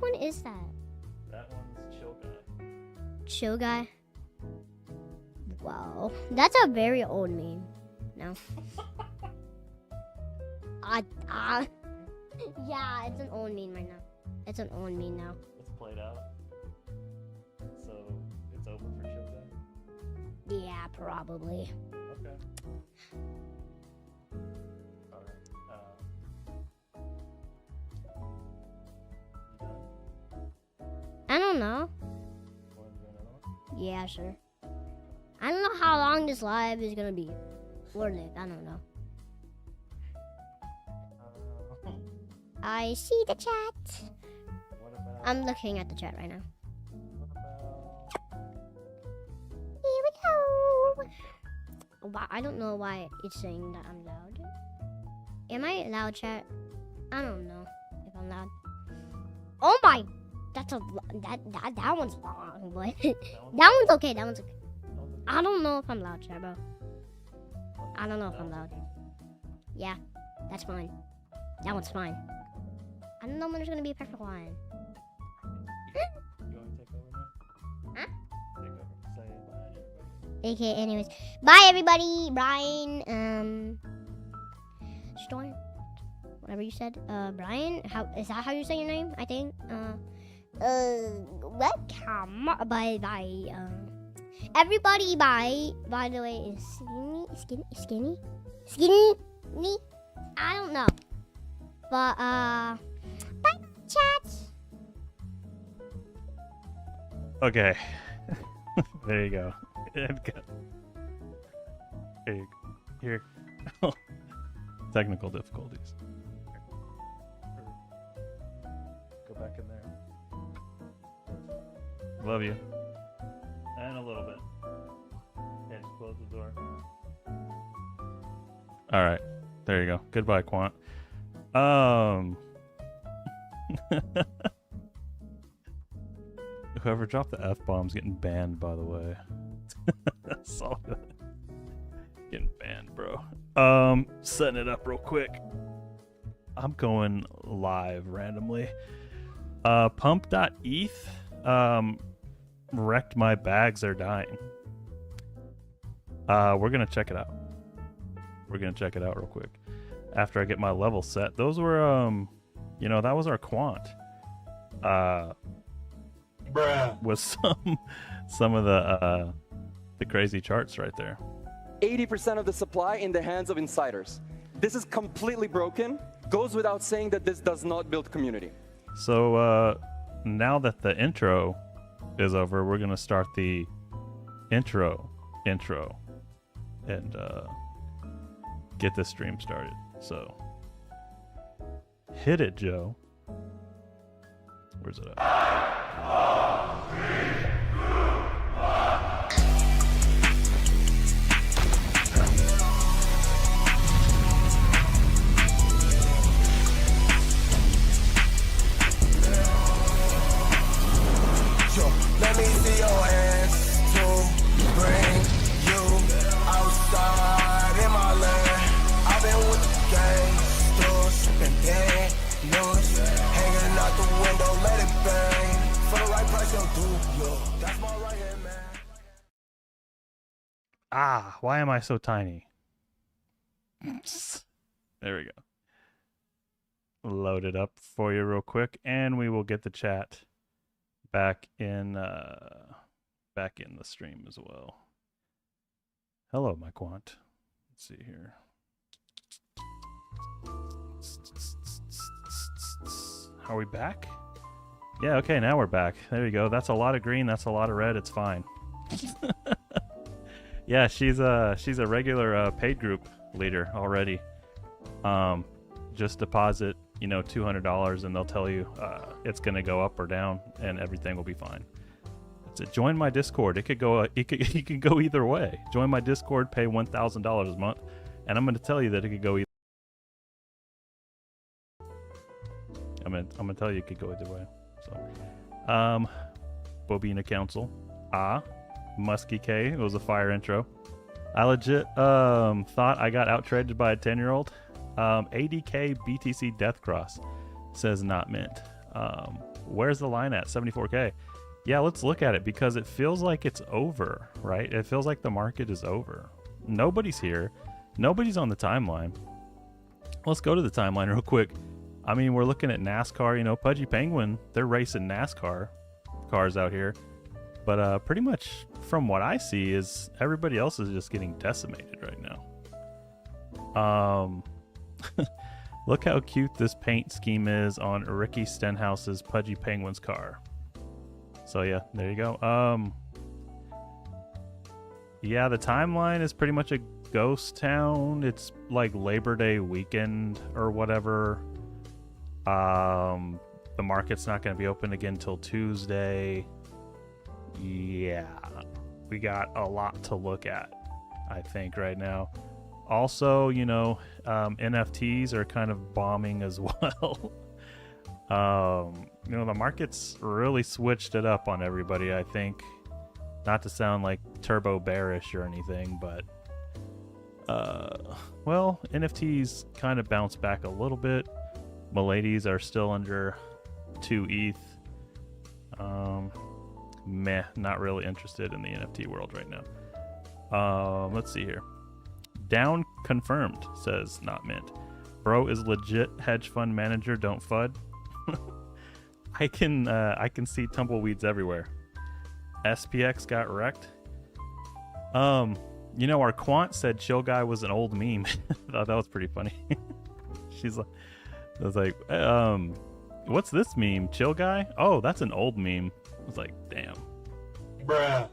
Which one is that? That one's Chill Guy. Chill Guy? Wow. That's a very old meme. No. Yeah, it's an old meme right now. It's an old meme now. It's played out. So it's over for Chill Guy? Yeah, probably. Okay. Alright. You done? I don't know. Want to do another one? Yeah, sure. I don't know how long this live is gonna be. Or live, I don't know. I see the chat. What about... I'm looking at the chat right now. What about... Here we go. Wow, I don't know why it's saying that I'm loud. Am I loud, chat? I don't know if I'm loud. Oh my! That's a that one's long, but that one's okay. That one's okay. I don't know if I'm loud, chat, bro. I don't know if I'm loud. Yeah, that's fine. That one's fine. I don't know when there's gonna be a perfect one. You want to take over now? Huh? Take over. Say bye to everybody. Okay, anyways. Bye, everybody. Brian, Storm. Whatever you said. Brian? How is that how you say your name? I think. Welcome. Bye. Everybody, bye. By the way, is skinny? I don't know. But, bye, chat. Okay. There you go. Here. Technical difficulties. Go back in there. Love you. And a little bit. And close the door. All right. There you go. Goodbye, Quant. Whoever dropped the F-bomb's getting banned, by the way. That's all good. Getting banned, bro. Setting it up real quick. I'm going live randomly. Pump.eth. Wrecked my bags are dying. We're gonna check it out. We're gonna check it out real quick. After I get my level set. Those were that was our quant. With some of the crazy charts right there. 80% of the supply in the hands of insiders. This is completely broken. Goes without saying that this does not build community. So now that the intro is over, we're gonna start the intro and get this stream started. So hit it, Joe. Where's it at? Let me see your hands to bring you outside in my land. I've been with the gangsters, sipping news, hanging out the window, let it bang. For the right price, you'll do, yo. That's my right hand, man. Ah, why am I so tiny? There we go. Load it up for you real quick, and we will get the chat back in the stream as well. Hello, my quant. Let's see here. Are we back? Yeah, okay, now we're back. There you go. That's a lot of green, that's a lot of red, it's fine. Yeah, she's a regular paid group leader already. Just deposit, $200 and they'll tell you it's gonna go up or down and everything will be fine. That's it. Join my Discord. It could go either way. Join my Discord, pay $1,000 a month, and I'm gonna tell you that it could go either. I'm gonna tell you it could go either way. So, Bobina Council. Musky K. It was a fire intro. I legit thought I got out traded by a 10-year-old. ADK BTC Death Cross says not mint. Where's the line at? 74K. Yeah, let's look at it because it feels like it's over, right? It feels like the market is over. Nobody's here. Nobody's on the timeline. Let's go to the timeline real quick. I mean, we're looking at NASCAR, you know, Pudgy Penguin. They're racing NASCAR cars out here. But pretty much from what I see is everybody else is just getting decimated right now. Look how cute this paint scheme is on Ricky Stenhouse's Pudgy Penguin's car. So yeah, there you go. Yeah, the timeline is pretty much a ghost town. It's like Labor Day weekend or whatever. The market's not going to be open again till Tuesday. Yeah, we got a lot to look at, I think, right now. Also, you know, NFTs are kind of bombing as well. You know, the market's really switched it up on everybody, I think. Not to sound like turbo bearish or anything, but well, NFTs kind of bounced back a little bit. Miladies are still under 2 ETH. Meh, not really interested in the NFT world right now. Let's see here. Down confirmed, says not mint. Bro is legit hedge fund manager, don't FUD. I can see tumbleweeds everywhere. SPX got wrecked. You know, our quant said Chill Guy was an old meme. I thought that was pretty funny. She's like, I was like, what's this meme? Chill Guy? Oh, that's an old meme. I was like, damn. Bruh.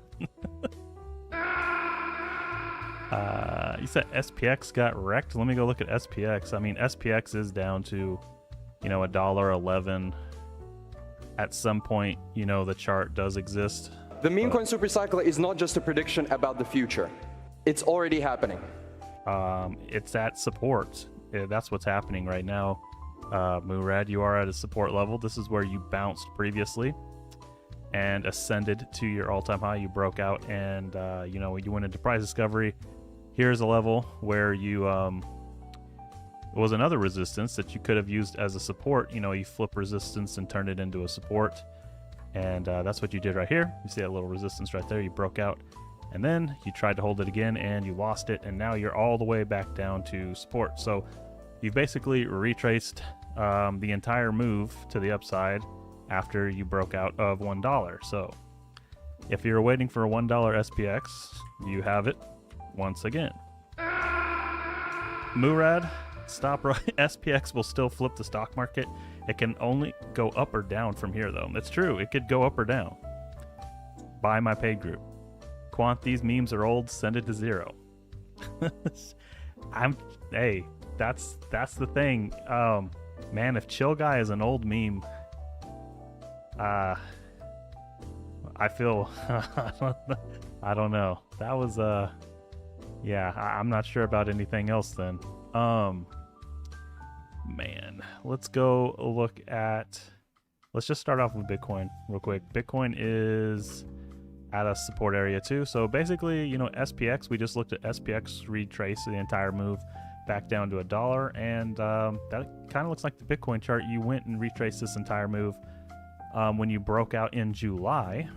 You said SPX got wrecked. Let me go look at SPX. I mean, SPX is down to, you know, $1.11. At some point, you know, the chart does exist. The meme coin supercycle is not just a prediction about the future. It's already happening. It's at support. That's what's happening right now. Murad, you are at a support level. This is where you bounced previously and ascended to your all-time high. You broke out and, you know, you went into price discovery. Here's a level where you, it was another resistance that you could have used as a support. You know, you flip resistance and turn it into a support. And that's what you did right here. You see that little resistance right there. You broke out. And then you tried to hold it again and you lost it. And now you're all the way back down to support. So you've basically retraced the entire move to the upside after you broke out of $1. So if you're waiting for a $1 SPX, you have it once again. Murad, stop right. SPX will still flip the stock market. It can only go up or down from here, though. It's true. It could go up or down. Buy my paid group. Quant, these memes are old. Send it to 0. Hey, that's the thing. Man, if Chill Guy is an old meme, I feel I don't know. That was yeah, I'm not sure about anything else then. Man, let's go look at, let's just start off with Bitcoin real quick. Bitcoin is at a support area too. So basically, you know, SPX, we just looked at SPX retrace the entire move back down to $1. And that kind of looks like the Bitcoin chart. You went and retraced this entire move when you broke out in July.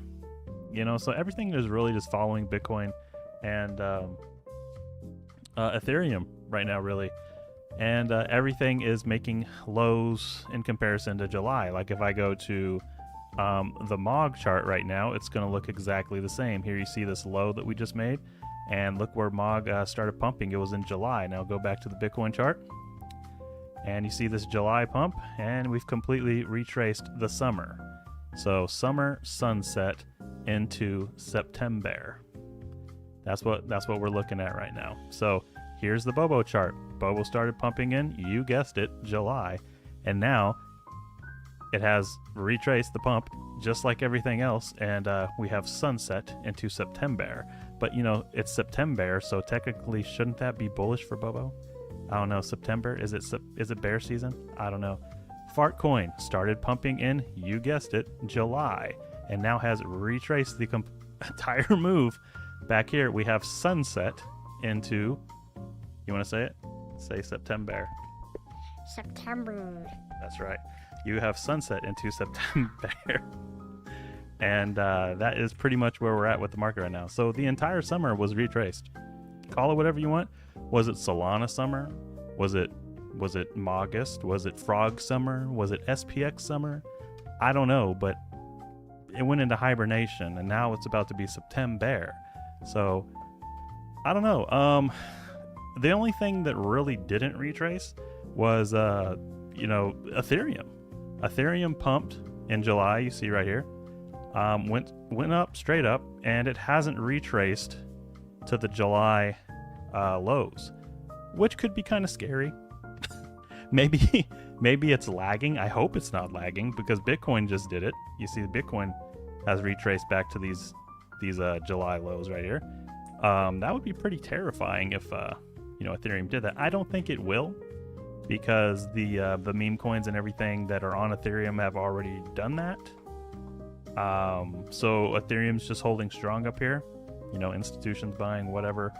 You know, so everything is really just following Bitcoin and Ethereum right now, really. And everything is making lows in comparison to July. Like if I go to the MOG chart right now, it's going to look exactly the same. Here you see this low that we just made, and look where MOG started pumping. It was in July. Now go back to the Bitcoin chart, and you see this July pump, and we've completely retraced the summer. So summer sunset into September. That's what we're looking at right now. So here's the Bobo chart. Bobo started pumping in, you guessed it, July, and now it has retraced the pump just like everything else, and we have sunset into September. But you know, it's September, so technically shouldn't that be bullish for Bobo? I don't know. September, is it bear season? I don't know. Fartcoin started pumping in, you guessed it, July, and now has retraced the entire move. Back here we have sunset into, you want to say it? Say September. September. That's right. you have sunset into September. And that is pretty much where we're at with the market right now. So the entire summer was retraced. Call it whatever you want. Was it Solana summer? Was it August? Was it Frog summer? Was it SPX summer? I don't know, but it went into hibernation, and now it's about to be September. So I don't know. The only thing that really didn't retrace was Ethereum. Ethereum pumped in July. You see right here. Went up straight up, and it hasn't retraced to the July lows, which could be kind of scary. maybe it's lagging. I hope it's not lagging, because Bitcoin just did it. You see, Bitcoin has retraced back to these July lows right here. That would be pretty terrifying if Ethereum did that. I don't think it will, because the meme coins and everything that are on Ethereum have already done that. So Ethereum's just holding strong up here. Institutions buying, whatever.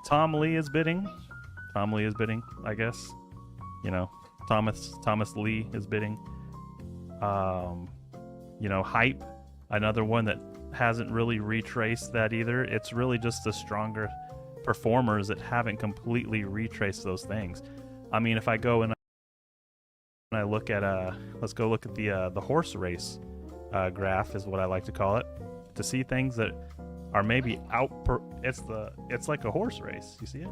Tom Lee is bidding, I guess. Thomas Lee is bidding. Hype, another one that hasn't really retraced that either. It's really just the stronger performers that haven't completely retraced those things. I mean, if I go and I look at let's go look at the horse race graph, is what I like to call it, to see things that are maybe it's like a horse race. You see it?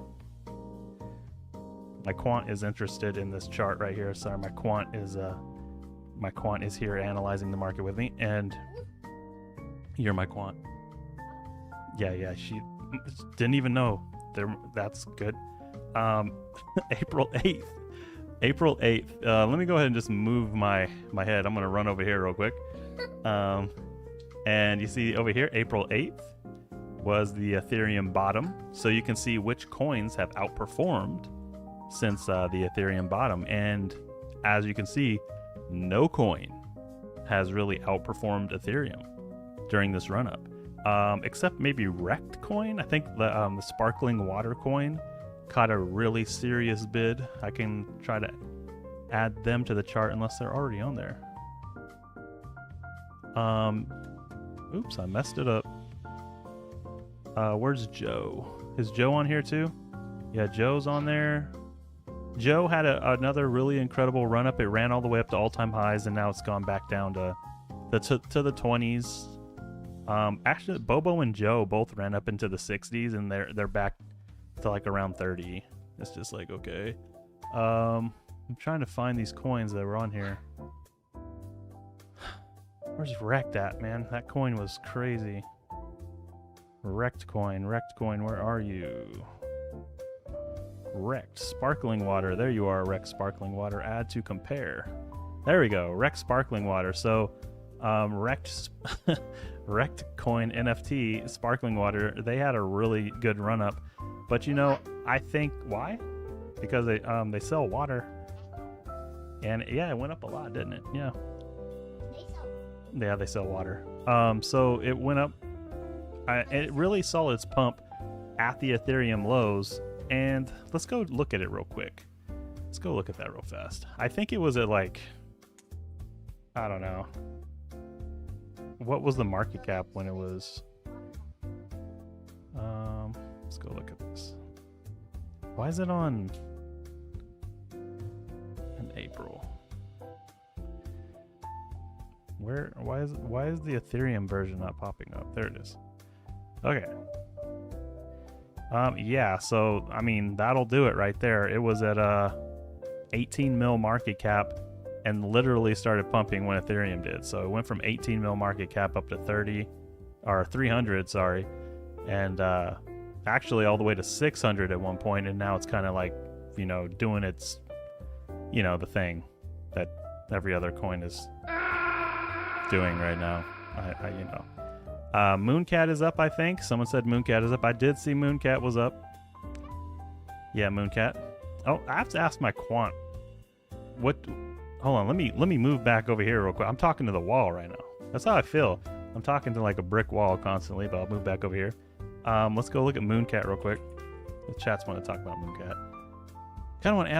My quant is interested in this chart right here. Sorry, my quant is here analyzing the market with me, and you're my quant. Yeah, she didn't even know. That's good. April 8th. Let me go ahead and just move my head. I'm gonna run over here real quick. And you see over here, April 8th was the Ethereum bottom. So you can see which coins have outperformed since the Ethereum bottom. And as you can see, no coin has really outperformed Ethereum during this run up, except maybe Rekt coin. I think the sparkling water coin caught a really serious bid. I can try to add them to the chart unless they're already on there. Oops, I messed it up. Where's Joe? Is Joe on here too? Yeah, Joe's on there. Joe had another really incredible run up. It ran all the way up to all-time highs, and now it's gone back down to the 20s. Actually, Bobo and Joe both ran up into the 60s, and they're back to like around 30. It's just like, okay. I'm trying to find these coins that were on here. Where's Rekt at, man? That coin was crazy. Rekt coin, where are you? Rekt sparkling water. There you are, Rekt sparkling water. Add to compare. There we go. Rekt sparkling water. So, Rekt coin NFT sparkling water. They had a really good run up, but I think why? Because they sell water, and yeah, it went up a lot, didn't it? Yeah. Yeah, they sell water. So it went up. It really saw its pump at the Ethereum lows. And let's go look at it real quick. Let's go look at that real fast. I think it was at like, I don't know. What was the market cap when it was? Let's go look at this. Why is it on in April? Why is the Ethereum version not popping up? There it is. Okay. Yeah, so I mean that'll do it right there. It was at 18 mil market cap and literally started pumping when Ethereum did. So it went from 18 mil market cap up to 300, sorry, and actually all the way to 600 at one point, and now it's kind of like, doing its, the thing that every other coin is doing right now. Mooncat is up, I think. Someone said Mooncat is up. I did see Mooncat was up. Yeah, Mooncat. Oh, I have to ask my quant. Hold on, let me move back over here real quick. I'm talking to the wall right now. That's how I feel. I'm talking to like a brick wall constantly, but I'll move back over here. Let's go look at Mooncat real quick. The chats want to talk about Mooncat. Kind of want to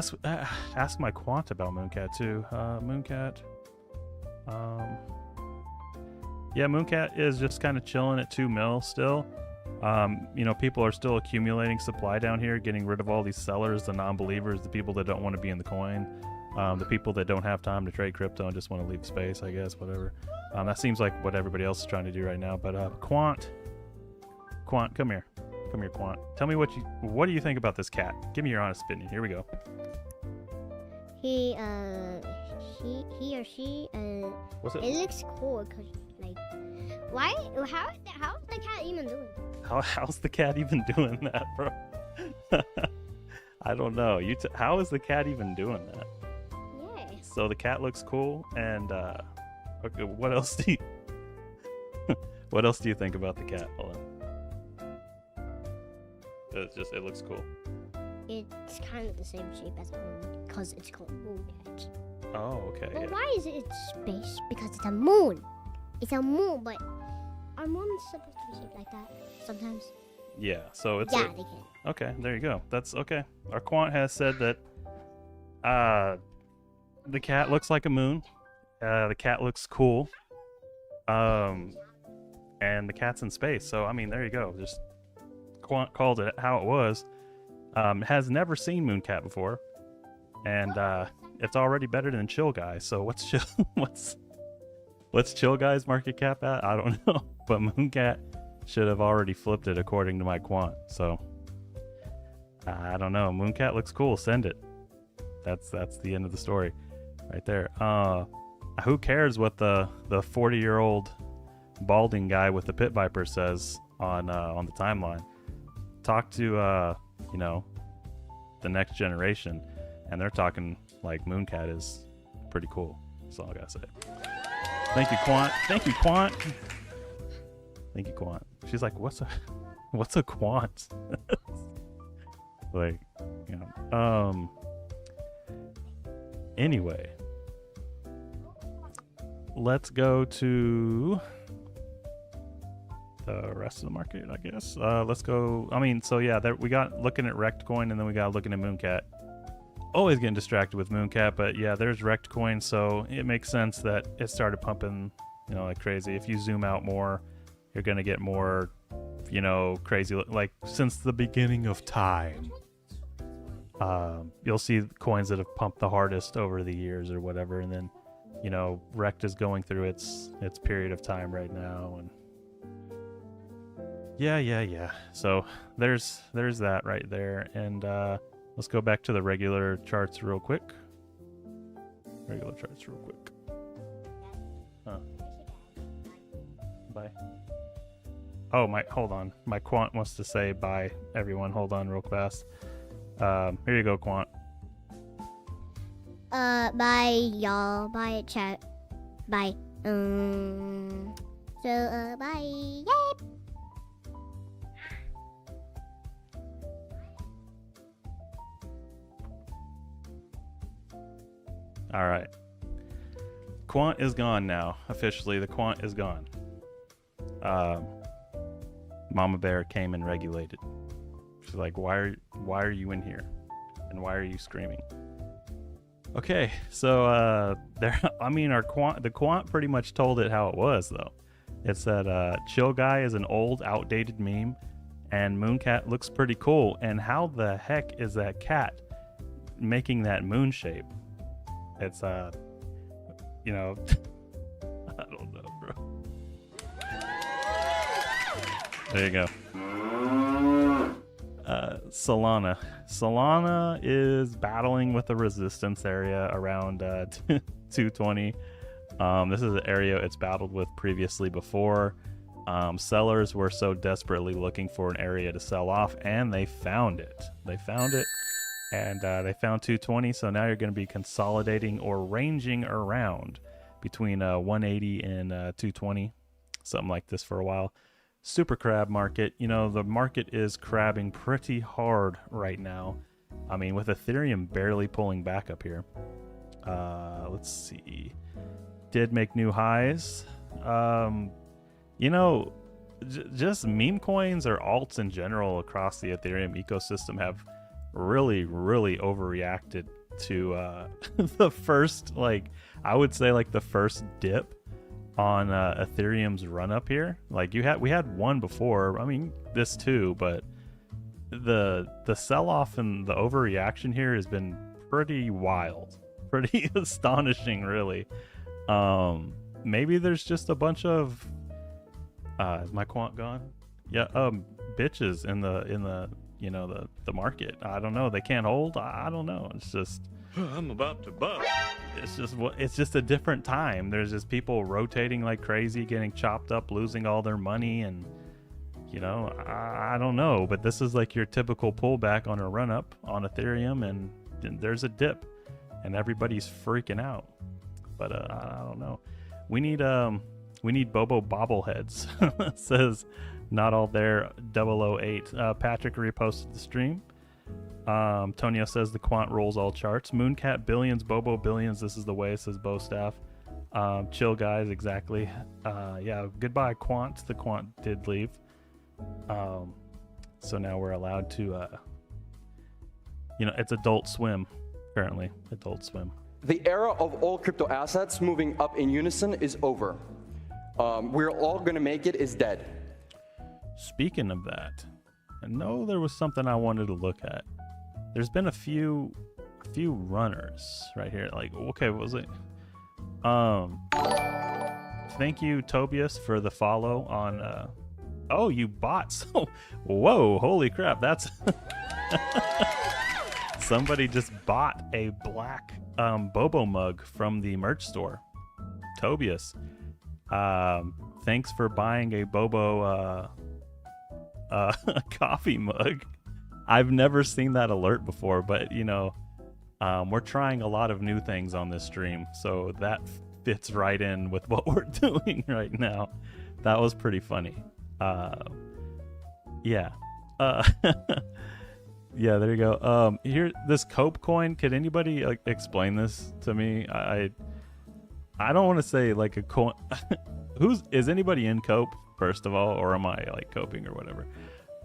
ask my quant about Mooncat too. Mooncat. Yeah, Mooncat is just kind of chilling at 2 mil still. You know, people are still accumulating supply down here, getting rid of all these sellers, the non-believers, the people that don't want to be in the coin, the people that don't have time to trade crypto and just want to leave space, I guess, whatever. That seems like what everybody else is trying to do right now. But Quant, come here, Quant. Tell me what do you think about this cat? Give me your honest opinion. Here we go. He or she, What's it? it looks cool because, like, how's the cat even doing that? How's the cat even doing that, bro? I don't know. How is the cat even doing that? Yeah. So the cat looks cool, and okay, what else do you think about the cat? Hold on. It looks cool. It's kind of the same shape as a moon because it's called Mooncat. Oh, okay. Well, Yeah. why is it in space? Because it's a moon. It's a moon, but are moons supposed to be shaped like that sometimes? Yeah. So it's Yeah, they can. okay. There you go. That's okay. Our quant has said that the cat looks like a moon. The cat looks cool. And the cat's in space. So I mean, there you go. Just quant called it how it was. Has never seen Mooncat before, and it's already better than Chill Guy. So what's Chill Guy's market cap at? I don't know, but Mooncat should have already flipped it according to my quant. So I don't know. Mooncat looks cool. Send it. That's the end of the story, right there. Who cares what the 40-year-old balding guy with the pit viper says on the timeline? Talk to you know, the next generation, and they're talking like Mooncat is pretty cool. That's all I gotta say. Thank you, Quant. Thank you, Quant. Thank you, Quant. She's like, what's a quant? Like, you know. Anyway, let's go to the rest of the market, I guess. Let's go. I mean, so yeah, we got looking at Rekt Coin, and then we got looking at Mooncat. Always getting distracted with Mooncat, but yeah, there's Rekt Coin, so it makes sense that it started pumping, you know, like crazy. If you zoom out more, you're gonna get more, you know, crazy. Like since the beginning of time, you'll see coins that have pumped the hardest over the years or whatever, and then, you know, Rekt is going through its period of time right now, and yeah. So there's that right there, and let's go back to the regular charts real quick. Bye. Oh, hold on. My quant wants to say bye, everyone. Hold on real fast. Here you go, quant. Bye, y'all. Bye, chat. Bye. Bye. Yay! All right. Quant is gone now. Officially, the quant is gone. Mama Bear came and regulated. She's like, why are you in here? And why are you screaming? Okay, so I mean, the quant pretty much told it how it was, though. It said Chill Guy is an old, outdated meme, and Mooncat looks pretty cool. And how the heck is that cat making that moon shape? It's you know, I don't know, bro. There you go. Solana is battling with the resistance area around 220. This is an area it's battled with previously before. Sellers were so desperately looking for an area to sell off, and they found it. And they found 220, so now you're going to be consolidating or ranging around between 180 and 220, something like this for a while. Super crab market. You know, the market is crabbing pretty hard right now. I mean, with Ethereum barely pulling back up here. Let's see. Did make new highs. You know, just meme coins or alts in general across the Ethereum ecosystem have really overreacted to the first, like, I would say like the first dip on Ethereum's run up here. Like we had one before. I mean, this too, but the sell off and the overreaction here has been pretty wild, pretty astonishing, really. Maybe there's just a bunch of is my quant gone? Yeah, bitches in the you know the market. I don't know. They can't hold. I don't know. It's just I'm about to bust. It's just a different time. There's just people rotating like crazy, getting chopped up, losing all their money, and you know, I don't know. But this is like your typical pullback on a run up on Ethereum, and there's a dip, and everybody's freaking out. But I don't know. We need Bobo bobbleheads. Says not all there 008. Patrick reposted the stream. Tonio says the quant rolls all charts. Mooncat billions, Bobo billions. This is the way, says Bo Staff. Chill guys, exactly. Yeah, goodbye quant. The quant did leave. So now we're allowed to you know, it's Adult Swim currently. Adult Swim. The era of all crypto assets moving up in unison is over. We're all gonna make it is dead. Speaking of that, I know there was something I wanted to look at. There's been a few runners right here. Like, okay, what was it? Thank you, Tobias, for the follow on. Oh, you bought so. Whoa, holy crap! That's somebody just bought a black Bobo mug from the merch store. Tobias, thanks for buying a Bobo coffee mug. I've never seen that alert before, but you know, we're trying a lot of new things on this stream, so that fits right in with what we're doing right now. That was pretty funny. Yeah. Yeah, there you go. Here, this Cope coin, could anybody like explain this to me? I don't want to say like a coin. Is anybody in Cope, first of all, or am I like coping or whatever?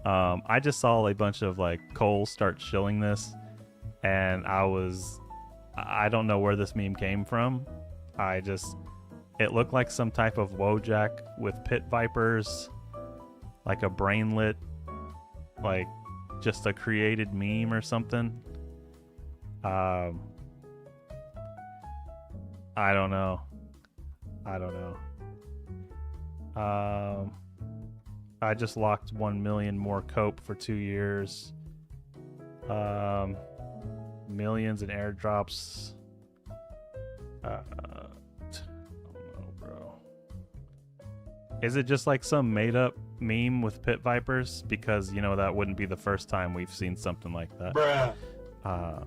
I just saw a bunch of like Cole start shilling this, and I don't know where this meme came from. It looked like some type of Wojak with pit vipers, like a brainlet, like just a created meme or something. I don't know. I just locked 1 million more Cope for 2 years. Millions in airdrops. I don't know, bro. Is it just like some made up meme with pit vipers? Because, you know, that wouldn't be the first time we've seen something like that. Bruh.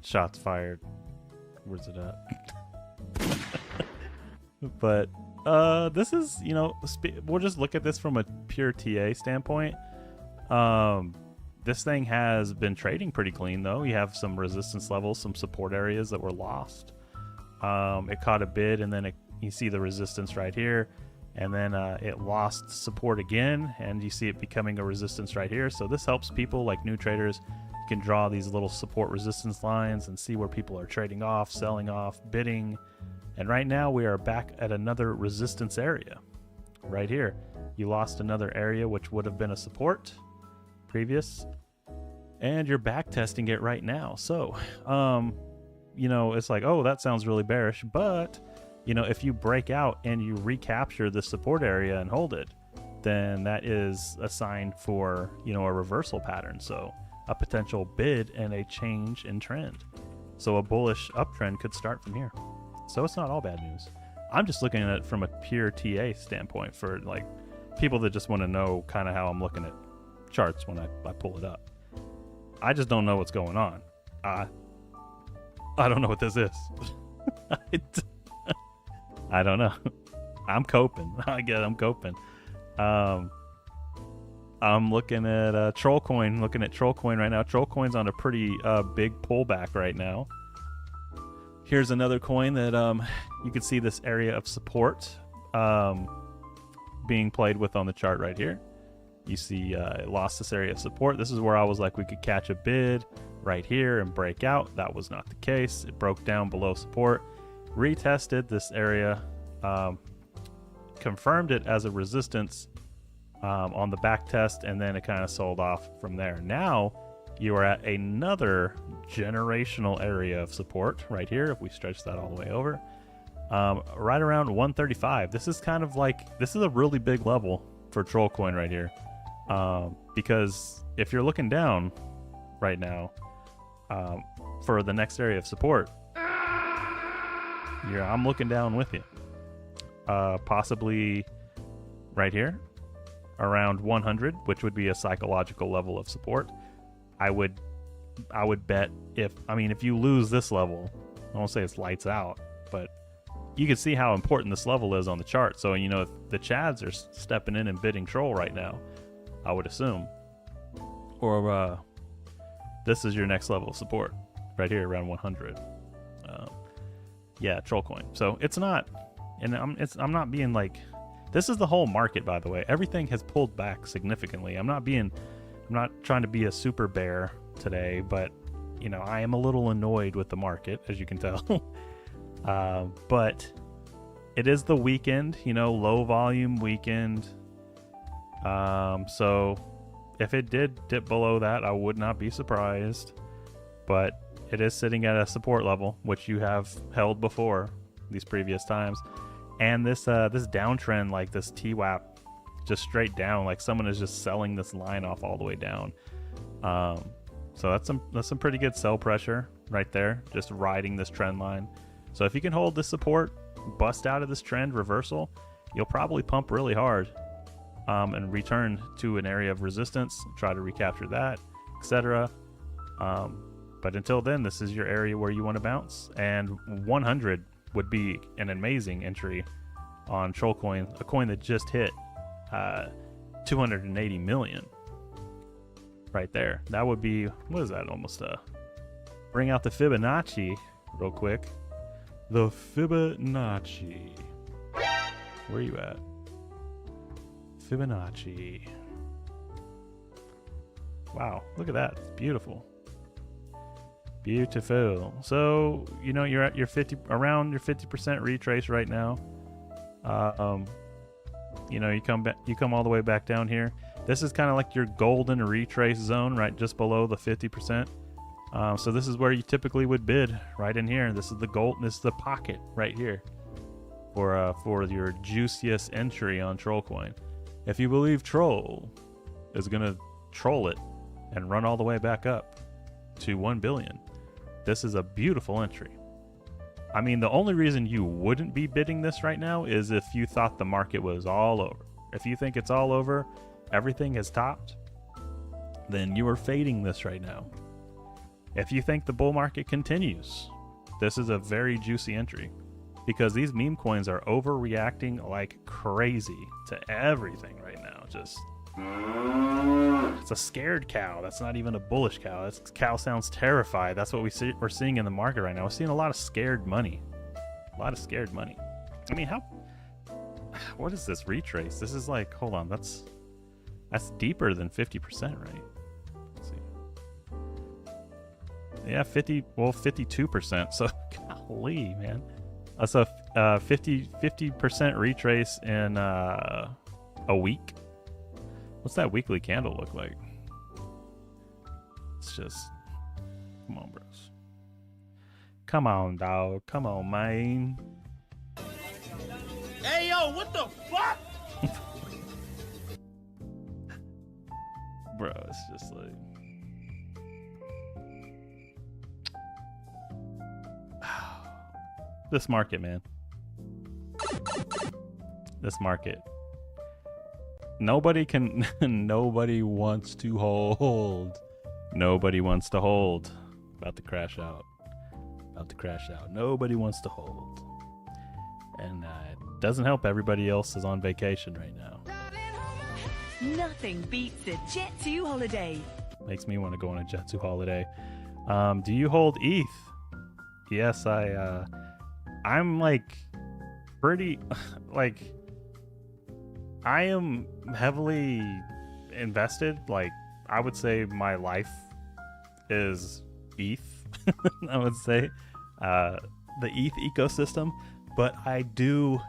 Shots fired. Where's it at? But this is, you know, we'll just look at this from a pure TA standpoint. This thing has been trading pretty clean, though. You have some resistance levels, some support areas that were lost. It caught a bid, and then you see the resistance right here, and then it lost support again, and you see it becoming a resistance right here. So this helps people like new traders. You can draw these little support resistance lines and see where people are trading off, selling off, bidding. And right now we are back at another resistance area right here. You lost another area which would have been a support previous, and you're back testing it right now. So you know, it's like, oh, that sounds really bearish, but you know, if you break out and you recapture the support area and hold it, then that is a sign for, you know, a reversal pattern. So a potential bid and a change in trend. So a bullish uptrend could start from here. So it's not all bad news. I'm just looking at it from a pure TA standpoint for like people that just want to know kind of how I'm looking at charts when I pull it up. I just don't know what's going on. I don't know what this is. I don't know. I'm coping. I guess I'm coping. I'm looking at Trollcoin. Looking at Trollcoin right now. Trollcoin's on a pretty big pullback right now. Here's another coin that you can see this area of support being played with on the chart right here. You see it lost this area of support. This is where I was like, we could catch a bid right here and break out. That was not the case. It broke down below support. retested this area, confirmed it as a resistance on the back test, and then it kind of sold off from there. Now you are at another generational area of support right here. If we stretch that all the way over, right around 135. This is kind of like, this is a really big level for Trollcoin right here, because if you're looking down right now for the next area of support, I'm looking down with you, possibly right here around 100, which would be a psychological level of support. I would bet if you lose this level, I won't say it's lights out, but you can see how important this level is on the chart. So, you know, if the Chads are stepping in and bidding troll right now, I would assume. Or this is your next level of support right here around 100. Yeah, Trollcoin. So it's not, and I'm not being like, this is the whole market, by the way. Everything has pulled back significantly. I'm not trying to be a super bear today, but you know, I am a little annoyed with the market, as you can tell. But it is the weekend, you know, low volume weekend. So if it did dip below that, I would not be surprised. But it is sitting at a support level, which you have held before these previous times. And this downtrend, like this TWAP, just straight down, like someone is just selling this line off all the way down. So that's some pretty good sell pressure right there, just riding this trend line. So if you can hold this support, bust out of this trend reversal, you'll probably pump really hard, and return to an area of resistance, try to recapture that, etc. But until then, this is your area where you want to bounce, and 100 would be an amazing entry on Trollcoin, a coin that just hit 280 million right there. That would be, what is that, almost bring out the Fibonacci real quick. The Fibonacci, where are you at? Fibonacci. Wow, look at that, it's beautiful. Beautiful. So, you know, you're at your around your 50% retrace right now. You know, you come all the way back down here. This is kind of like your golden retrace zone, right just below the 50%. So this is where you typically would bid, right in here. This is the pocket right here for your juiciest entry on Trollcoin. If you believe Troll is gonna troll it and run all the way back up to 1 billion, this is a beautiful entry. I mean, the only reason you wouldn't be bidding this right now is if you thought the market was all over. If you think it's all over, everything has topped, then you are fading this right now. If you think the bull market continues, this is a very juicy entry, because these meme coins are overreacting like crazy to everything right now. Just, it's a scared cow. That's not even a bullish cow. This cow sounds terrified. That's what we're seeing in the market right now. We're seeing a lot of scared money. A lot of scared money. I mean, what is this retrace? This is like, hold on, that's deeper than 50%, right? Let's see. Yeah, 52%. So, golly, man. So, 50% retrace in a week. What's that weekly candle look like? It's just, come on, bros. Come on, dog. Come on, man. Hey, yo, what the fuck? Bro, it's just like, this market, man. This market. Nobody wants to hold. Nobody wants to hold. About to crash out. Nobody wants to hold. And it doesn't help everybody else is on vacation right now. Nothing beats a Jet2 holiday. Makes me want to go on a Jet2 holiday. Do you hold ETH? Yes, I'm like pretty like, I am heavily invested. Like, I would say my life is ETH. I would say the ETH ecosystem, but I do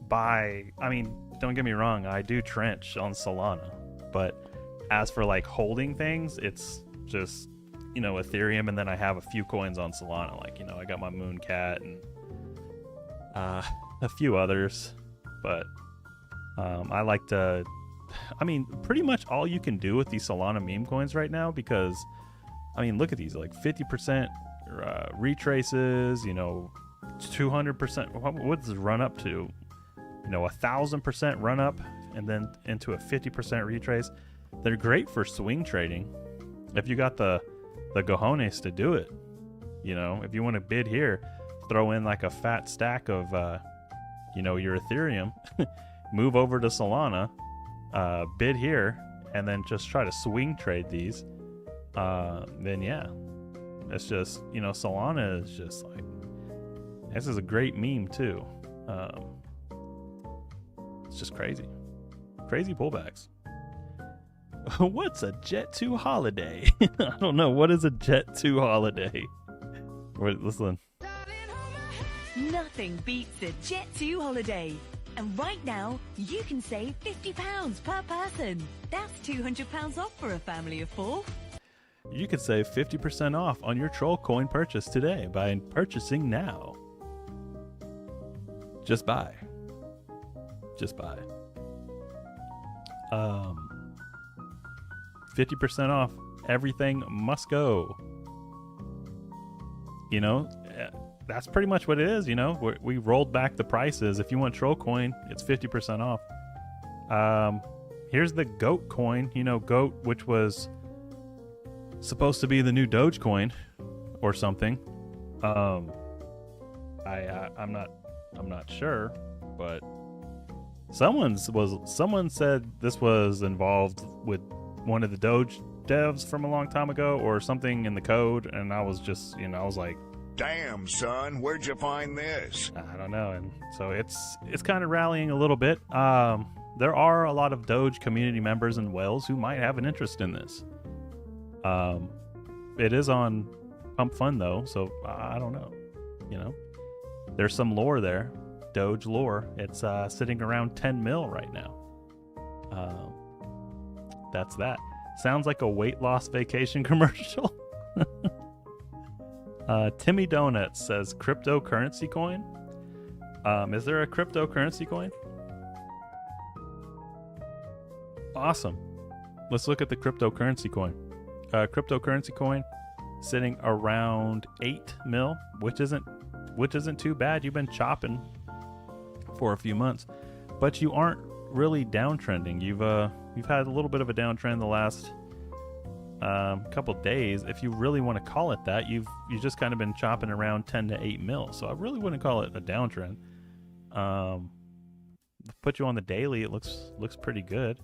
buy. I mean, don't get me wrong, I do trench on Solana, but as for like holding things, it's just, you know, Ethereum, and then I have a few coins on Solana. Like, you know, I got my Mooncat and a few others, but I like to. I mean, pretty much all you can do with these Solana meme coins right now, because I mean, look at these, like 50% retraces, you know, 200%. What does this run up to? You know, 1,000% run up, and then into a 50% retrace. They're great for swing trading if you got the cojones to do it. You know, if you want to bid here, throw in like a fat stack of you know, your Ethereum, move over to Solana, bid here, and then just try to swing trade these. Then yeah, it's just, you know, Solana is just like, this is a great meme too. It's just crazy pullbacks. What's a Jet 2 holiday? I don't know. What is a Jet 2 holiday? Wait, listen. Nothing beats a Jet 2 holiday. And right now, you can save £50 per person. That's £200 off for a family of 4. You can save 50% off on your troll coin purchase today by purchasing now. Just buy. 50% off. Everything must go. You know, that's pretty much what it is. You know, we rolled back the prices. If you want troll coin, it's 50% off. Here's the goat coin. You know, goat, which was supposed to be the new Dogecoin or something. I'm not sure, but someone said this was involved with one of the Doge devs from a long time ago or something in the code, and I was just, you know, I was like, damn, son, where'd you find this? I don't know. And so it's kind of rallying a little bit. There are a lot of Doge community members in Wales who might have an interest in this. It is on Pump Fund though, so I don't know. You know, there's some lore there, Doge lore. It's sitting around 10 mil right now. That's that. Sounds like a weight loss vacation commercial. Timmy Donuts says cryptocurrency coin. Is there a cryptocurrency coin? Awesome. Let's look at the cryptocurrency coin. Cryptocurrency coin sitting around 8 mil, which isn't too bad. You've been chopping for a few months, but you aren't really downtrending. You've had a little bit of a downtrend the last couple days. If you really want to call it that, you've just kind of been chopping around 10 to 8 mil. So I really wouldn't call it a downtrend. Put you on the daily, it looks pretty good.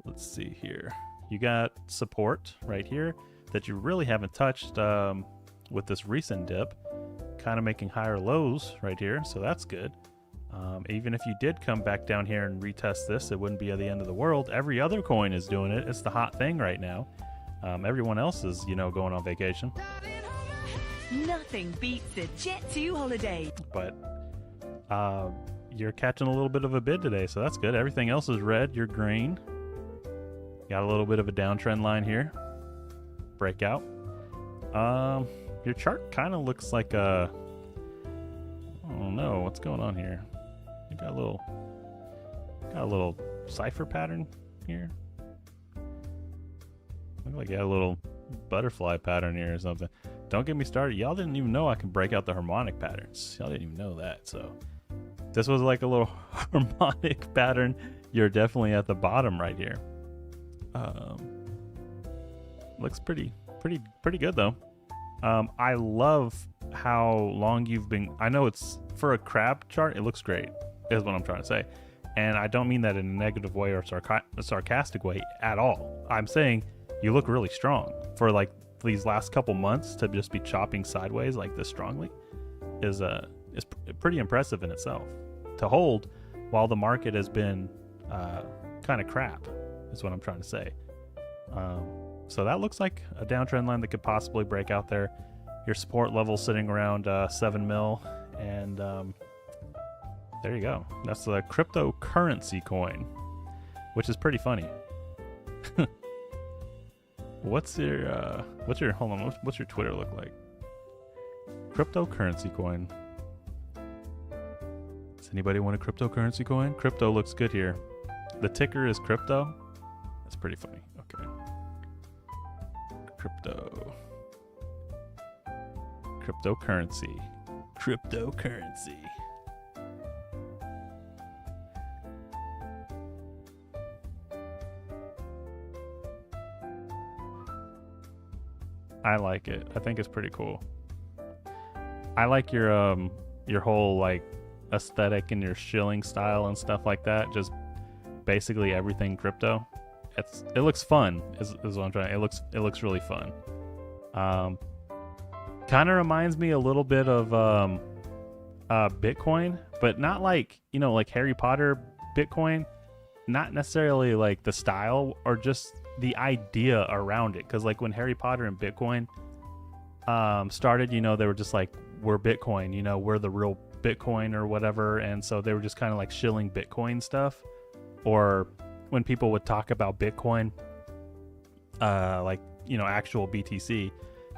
Let's see here. You got support right here that you really haven't touched with this recent dip, kind of making higher lows right here, so that's good. Even if you did come back down here and retest this, it wouldn't be the end of the world. Every other coin is doing it. It's the hot thing right now. Everyone else is, you know, going on vacation. Nothing beats a Jet 2 holiday. But you're catching a little bit of a bid today, so that's good. Everything else is red. You're green. Got a little bit of a downtrend line here. Breakout. Your chart kind of looks like a... I don't know what's going on here. You got a little cipher pattern here. Look like you had a little butterfly pattern here or something. Don't get me started. Y'all didn't even know I can break out the harmonic patterns. Y'all didn't even know that. So this was like a little harmonic pattern. You're definitely at the bottom right here. Looks pretty good though. I love how long you've been. I know it's for a crab chart. It looks great, is what I'm trying to say, and I don't mean that in a negative way or a sarcastic way at all. I'm saying you look really strong for like these last couple months to just be chopping sideways like this strongly is pretty impressive in itself. To hold while the market has been kind of crap is what I'm trying to say. So that looks like a downtrend line that could possibly break out there. your support level sitting around 7 mil, and there you go. That's the cryptocurrency coin, which is pretty funny. What's your hold on? What's your Twitter look like? Cryptocurrency coin. Does anybody want a cryptocurrency coin? Crypto looks good here. The ticker is crypto. That's pretty funny. Okay. Cryptocurrency. Cryptocurrency. I like it. I think it's pretty cool. I like your whole like aesthetic and your shilling style and stuff like that. Just basically everything crypto. It looks fun. Is what I'm trying. It looks really fun. Kind of reminds me a little bit of Bitcoin, but not like, you know, like Harry Potter Bitcoin. Not necessarily like the style or just the idea around it. Because like when Harry Potter and Bitcoin started, you know, they were just like, we're Bitcoin, you know, we're the real Bitcoin or whatever. And so they were just kind of like shilling Bitcoin stuff. Or when people would talk about Bitcoin, like, you know, actual BTC,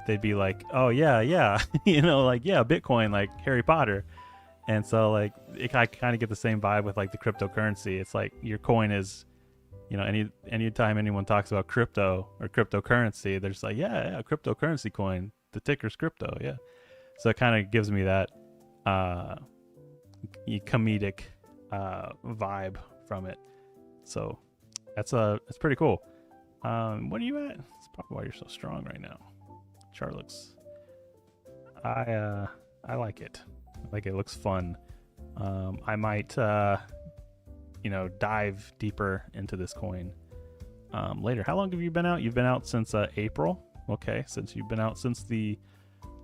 they'd be like, oh yeah, you know, like, yeah, Bitcoin, like Harry Potter. And so like I kind of get the same vibe with like the cryptocurrency. It's like your coin is, you know, anytime anyone talks about crypto or cryptocurrency, they're just like, yeah, cryptocurrency coin, the ticker's crypto. Yeah. So it kind of gives me that comedic vibe from it. So that's pretty cool. What are you at? That's probably why you're so strong right now. Chart looks, I like it. Like, it looks fun. I might, you know, dive deeper into this coin later. How long have you been out? You've been out since April. Okay, since you've been out since the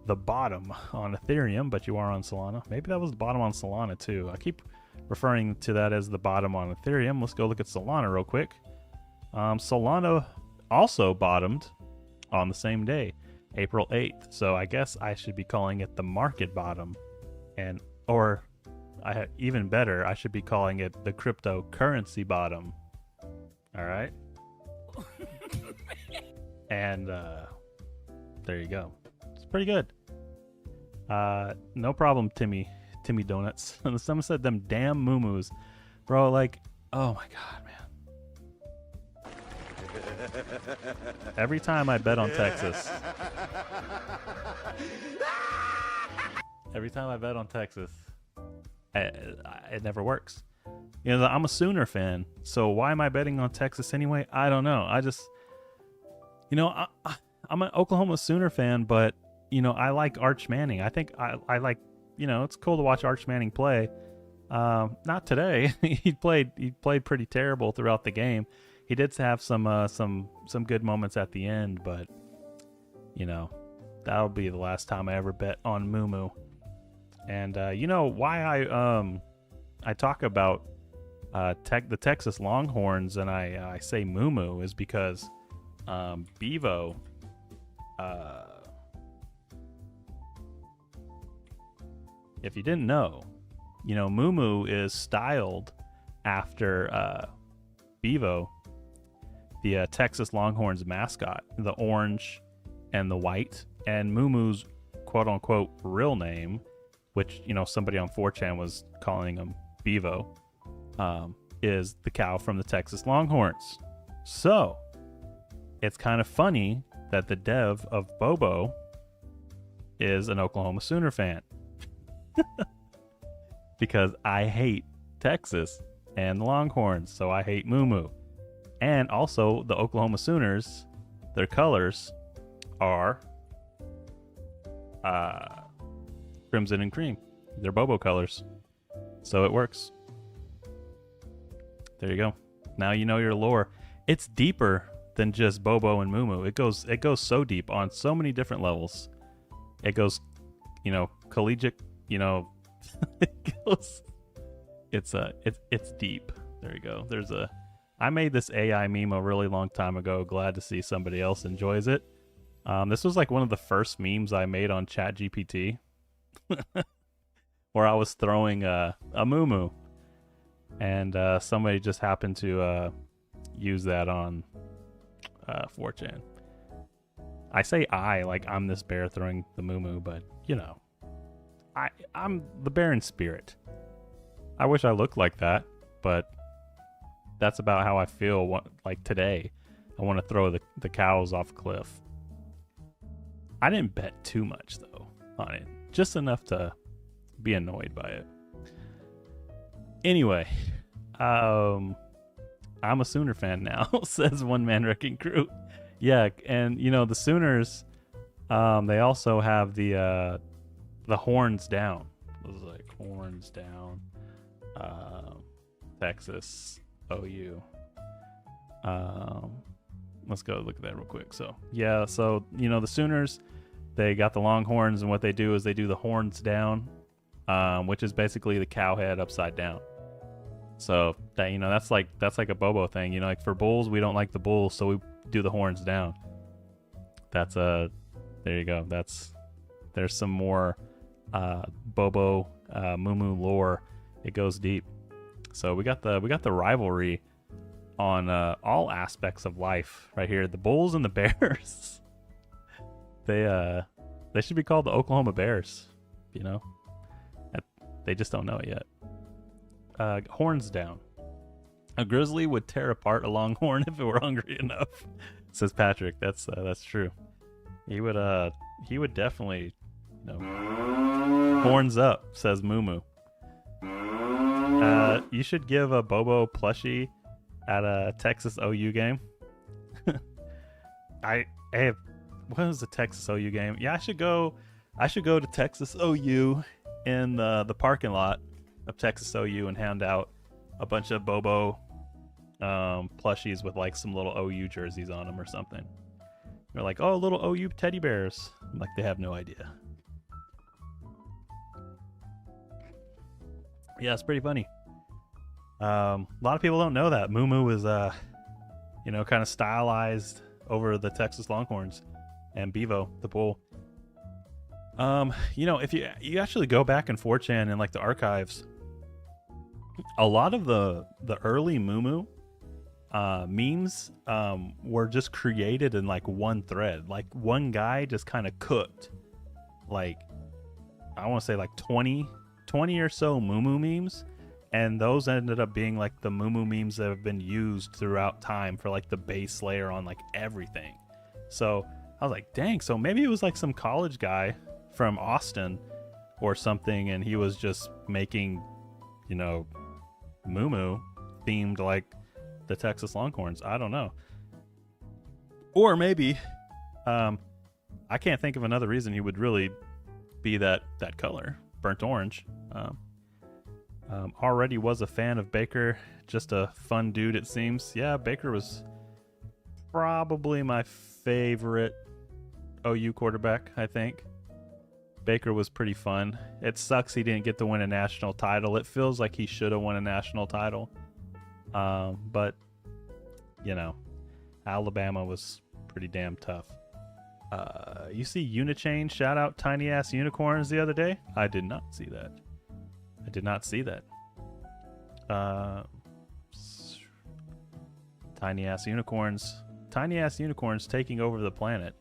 bottom on Ethereum, but you are on Solana. Maybe that was the bottom on Solana too. I keep referring to that as the bottom on Ethereum. Let's go look at Solana real quick. Solana also bottomed on the same day, April 8th. So I guess I should be calling it the market bottom. Or even better, I should be calling it the cryptocurrency bottom. All right. And there you go. It's pretty good. No problem, Timmy Donuts. Someone said them damn Mumus. Bro, like, oh my god, man. Every time I bet on Texas. It never works. You know, I'm a Sooner fan, so why am I betting on Texas anyway? I don't know. I just, you know, I'm an Oklahoma Sooner fan, but, you know, I like Arch Manning. I think I like, you know, it's cool to watch Arch Manning play. Not today. He played pretty terrible throughout the game. He did have some good moments at the end, but, you know, that'll be the last time I ever bet on Mumu. And you know why I talk about the Texas Longhorns and I say Mumu is because Bevo if you didn't know, you know, Mumu is styled after Bevo, the Texas Longhorns mascot, the orange and the white, and Mumu's quote unquote real name, which, you know, somebody on 4chan was calling him Bevo, is the cow from the Texas Longhorns. So it's kind of funny that the dev of Bobo is an Oklahoma Sooner fan. Because I hate Texas and the Longhorns, so I hate Mumu. And also the Oklahoma Sooners, their colors are crimson and cream. They're Bobo colors. So it works. There you go. Now you know your lore. It's deeper than just Bobo and Mumu. It goes so deep on so many different levels. It goes, you know, collegiate, you know, it's deep. There you go. I made this AI meme a really long time ago. Glad to see somebody else enjoys it. This was like one of the first memes I made on ChatGPT, where I was throwing a Mumu, and somebody just happened to use that on 4chan. I say like I'm this bear throwing the Mumu, but you know, I'm the bear in spirit. I wish I looked like that, but that's about how I feel. Like today, I want to throw the cows off a cliff. I didn't bet too much though on it, just enough to be annoyed by it. Anyway, I'm a Sooner fan now, says One Man Wrecking Crew. Yeah, and you know the Sooners, they also have the horns down. It was like horns down, Texas, OU. Let's go look at that real quick. So yeah, so you know the Sooners, they got the long horns, and what they do is they do the horns down, which is basically the cow head upside down. So that, you know, that's like a Bobo thing. You know, like for bulls, we don't like the bulls, so we do the horns down. That's there you go. There's some more Bobo Mumu lore. It goes deep. So we got the rivalry on all aspects of life right here. The Bulls and the Bears. They should be called the Oklahoma Bears. You know, they just don't know it yet. Horns down. A grizzly would tear apart a longhorn if it were hungry enough, says Patrick. That's true. He would definitely, you know, horns up, says Mumu. You should give a Bobo plushie at a Texas OU game. What was the Texas OU game? Yeah, I should go to Texas OU in the parking lot of Texas OU and hand out a bunch of Bobo plushies with like some little OU jerseys on them or something. They're like, oh, little OU teddy bears. I'm like, they have no idea. Yeah, it's pretty funny. A lot of people don't know that Mumu is you know, kind of stylized over the Texas Longhorns and Bevo, the bull. You know, if you actually go back in 4chan and like the archives, a lot of the early Mumu memes were just created in like one thread. Like one guy just kind of cooked like, I want to say like 20 or so Mumu memes, and those ended up being like the Mumu memes that have been used throughout time for like the base layer on like everything. So I was like, dang, so maybe it was like some college guy from Austin or something, and he was just making, you know, Mumu themed like the Texas Longhorns. I don't know. Or maybe I can't think of another reason he would really be that color, burnt orange. Already was a fan of Baker, just a fun dude it seems. Yeah, Baker was probably my favorite OU quarterback, I think. Baker was pretty fun. It sucks he didn't get to win a national title. It feels like he should have won a national title. But, you know, Alabama was pretty damn tough. You see Unichain shout out Tiny Ass Unicorns the other day? I did not see that. Tiny Ass Unicorns taking over the planet.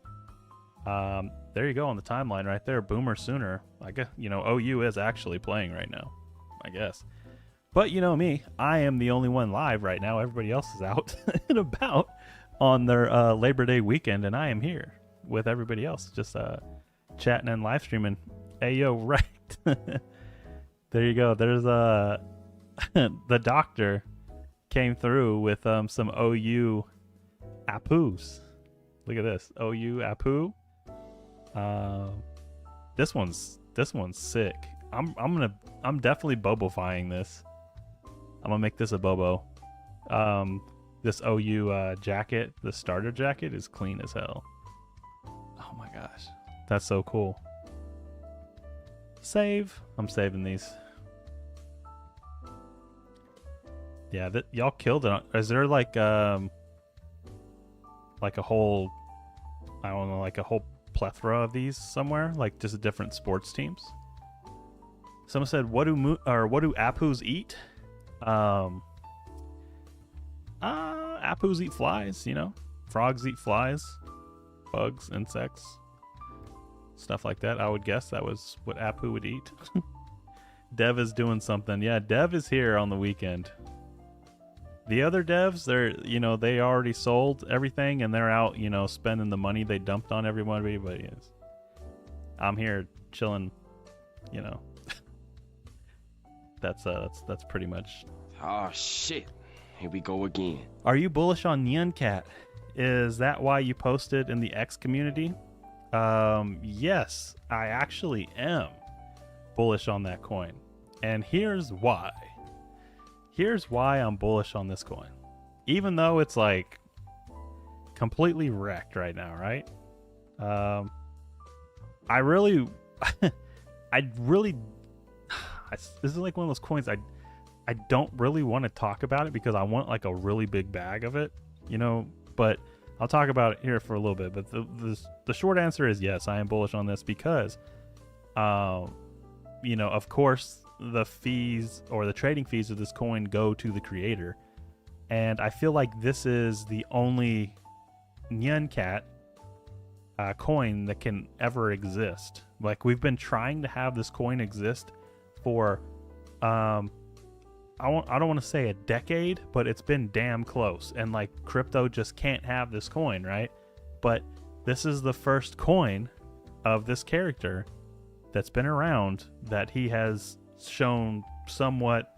There you go on the timeline right there. Boomer Sooner. I guess, you know, OU is actually playing right now, I guess. But you know me, I am the only one live right now. Everybody else is out and about on their Labor Day weekend, and I am here with everybody else, just chatting and live streaming. Hey yo, right. There you go. There's the doctor came through with some OU Apus. Look at this. OU Apu. This one's sick. I'm definitely Bobo-fying this. I'm gonna make this a Bobo. This OU jacket, the starter jacket, is clean as hell. Oh my gosh, that's so cool. Save. I'm saving these. Yeah, y'all killed it. Is there like a whole I don't know, like a whole plethora of these somewhere, like just different sports teams. Someone said, what do apus eat? Apus eat flies, you know? Frogs eat flies, bugs, insects, stuff like that. I would guess that was what Apu would eat. Dev is doing something. Yeah, Dev is here on the weekend. The other devs, they already sold everything and they're out, spending the money they dumped on everybody. But yes, I'm here chilling, That's pretty much. Oh shit. Here we go again. Are you bullish on Mooncat? Is that why you posted in the X community? Yes, I actually am bullish on that coin. And here's why. Here's why I'm bullish on this coin. Even though it's like completely wrecked right now, right? This is like one of those coins I don't really want to talk about it because I want like a really big bag of it, but I'll talk about it here for a little bit. But the short answer is yes, I am bullish on this because, of course, the fees or the trading fees of this coin go to the creator. And I feel like this is the only Mooncat coin that can ever exist. Like, we've been trying to have this coin exist for I don't want to say a decade, but it's been damn close. And like, crypto just can't have this coin, right? But this is the first coin of this character that's been around that he has shown somewhat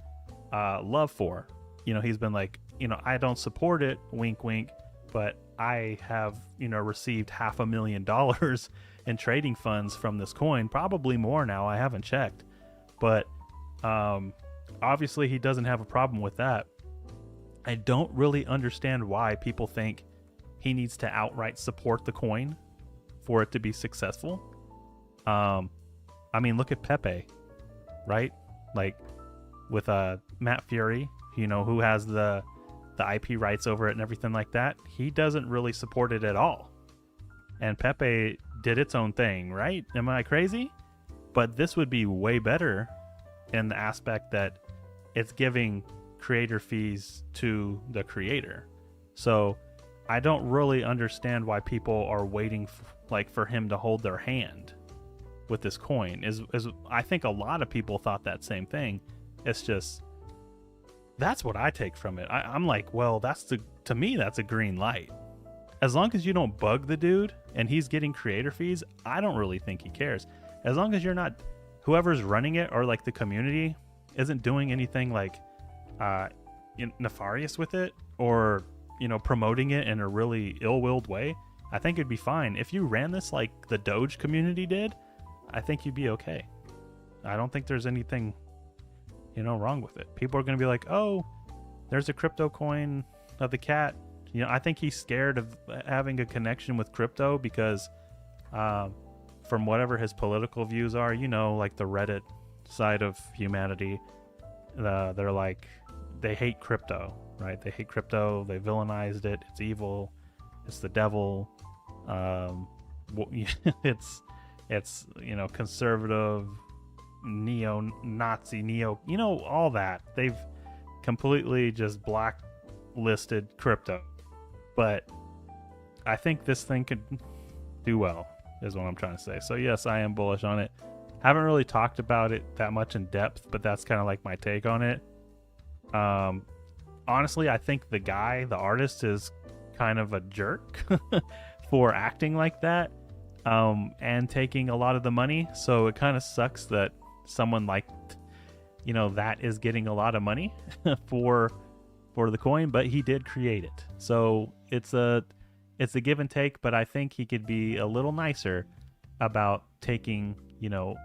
love for. He's been like, I don't support it, wink wink, but I have received $500,000 in trading funds from this coin, probably more now, I haven't checked. But obviously he doesn't have a problem with that. I don't really understand why people think he needs to outright support the coin for it to be successful. Look at Pepe, right? Like with Matt Fury, who has the IP rights over it and everything like that. He doesn't really support it at all. And Pepe did its own thing, right? Am I crazy? But this would be way better in the aspect that it's giving creator fees to the creator. So I don't really understand why people are waiting for him to hold their hand with this coin. Is I think a lot of people thought that same thing. It's just, that's what I take from it. I'm like, well, to me that's a green light. As long as you don't bug the dude and he's getting creator fees, I don't really think he cares. As long as you're not, whoever's running it or like the community isn't doing anything like nefarious with it or promoting it in a really ill-willed way, I think it'd be fine. If you ran this like the Doge community did, I think you'd be okay. I don't think there's anything wrong with it. People are going to be like, oh, there's a crypto coin of the cat. I think he's scared of having a connection with crypto because from whatever his political views are, like the Reddit side of humanity, they're like, they hate crypto, right? They hate crypto. They villainized it. It's evil. It's the devil. It's conservative, neo-Nazi, all that. They've completely just blacklisted crypto. But I think this thing could do well, is what I'm trying to say. So yes, I am bullish on it. Haven't really talked about it that much in depth, but that's kind of like my take on it. Honestly, I think the artist, is kind of a jerk for acting like that and taking a lot of the money. So it kind of sucks that someone like that is getting a lot of money for the coin, but he did create it. So it's a give and take, but I think he could be a little nicer about taking, $1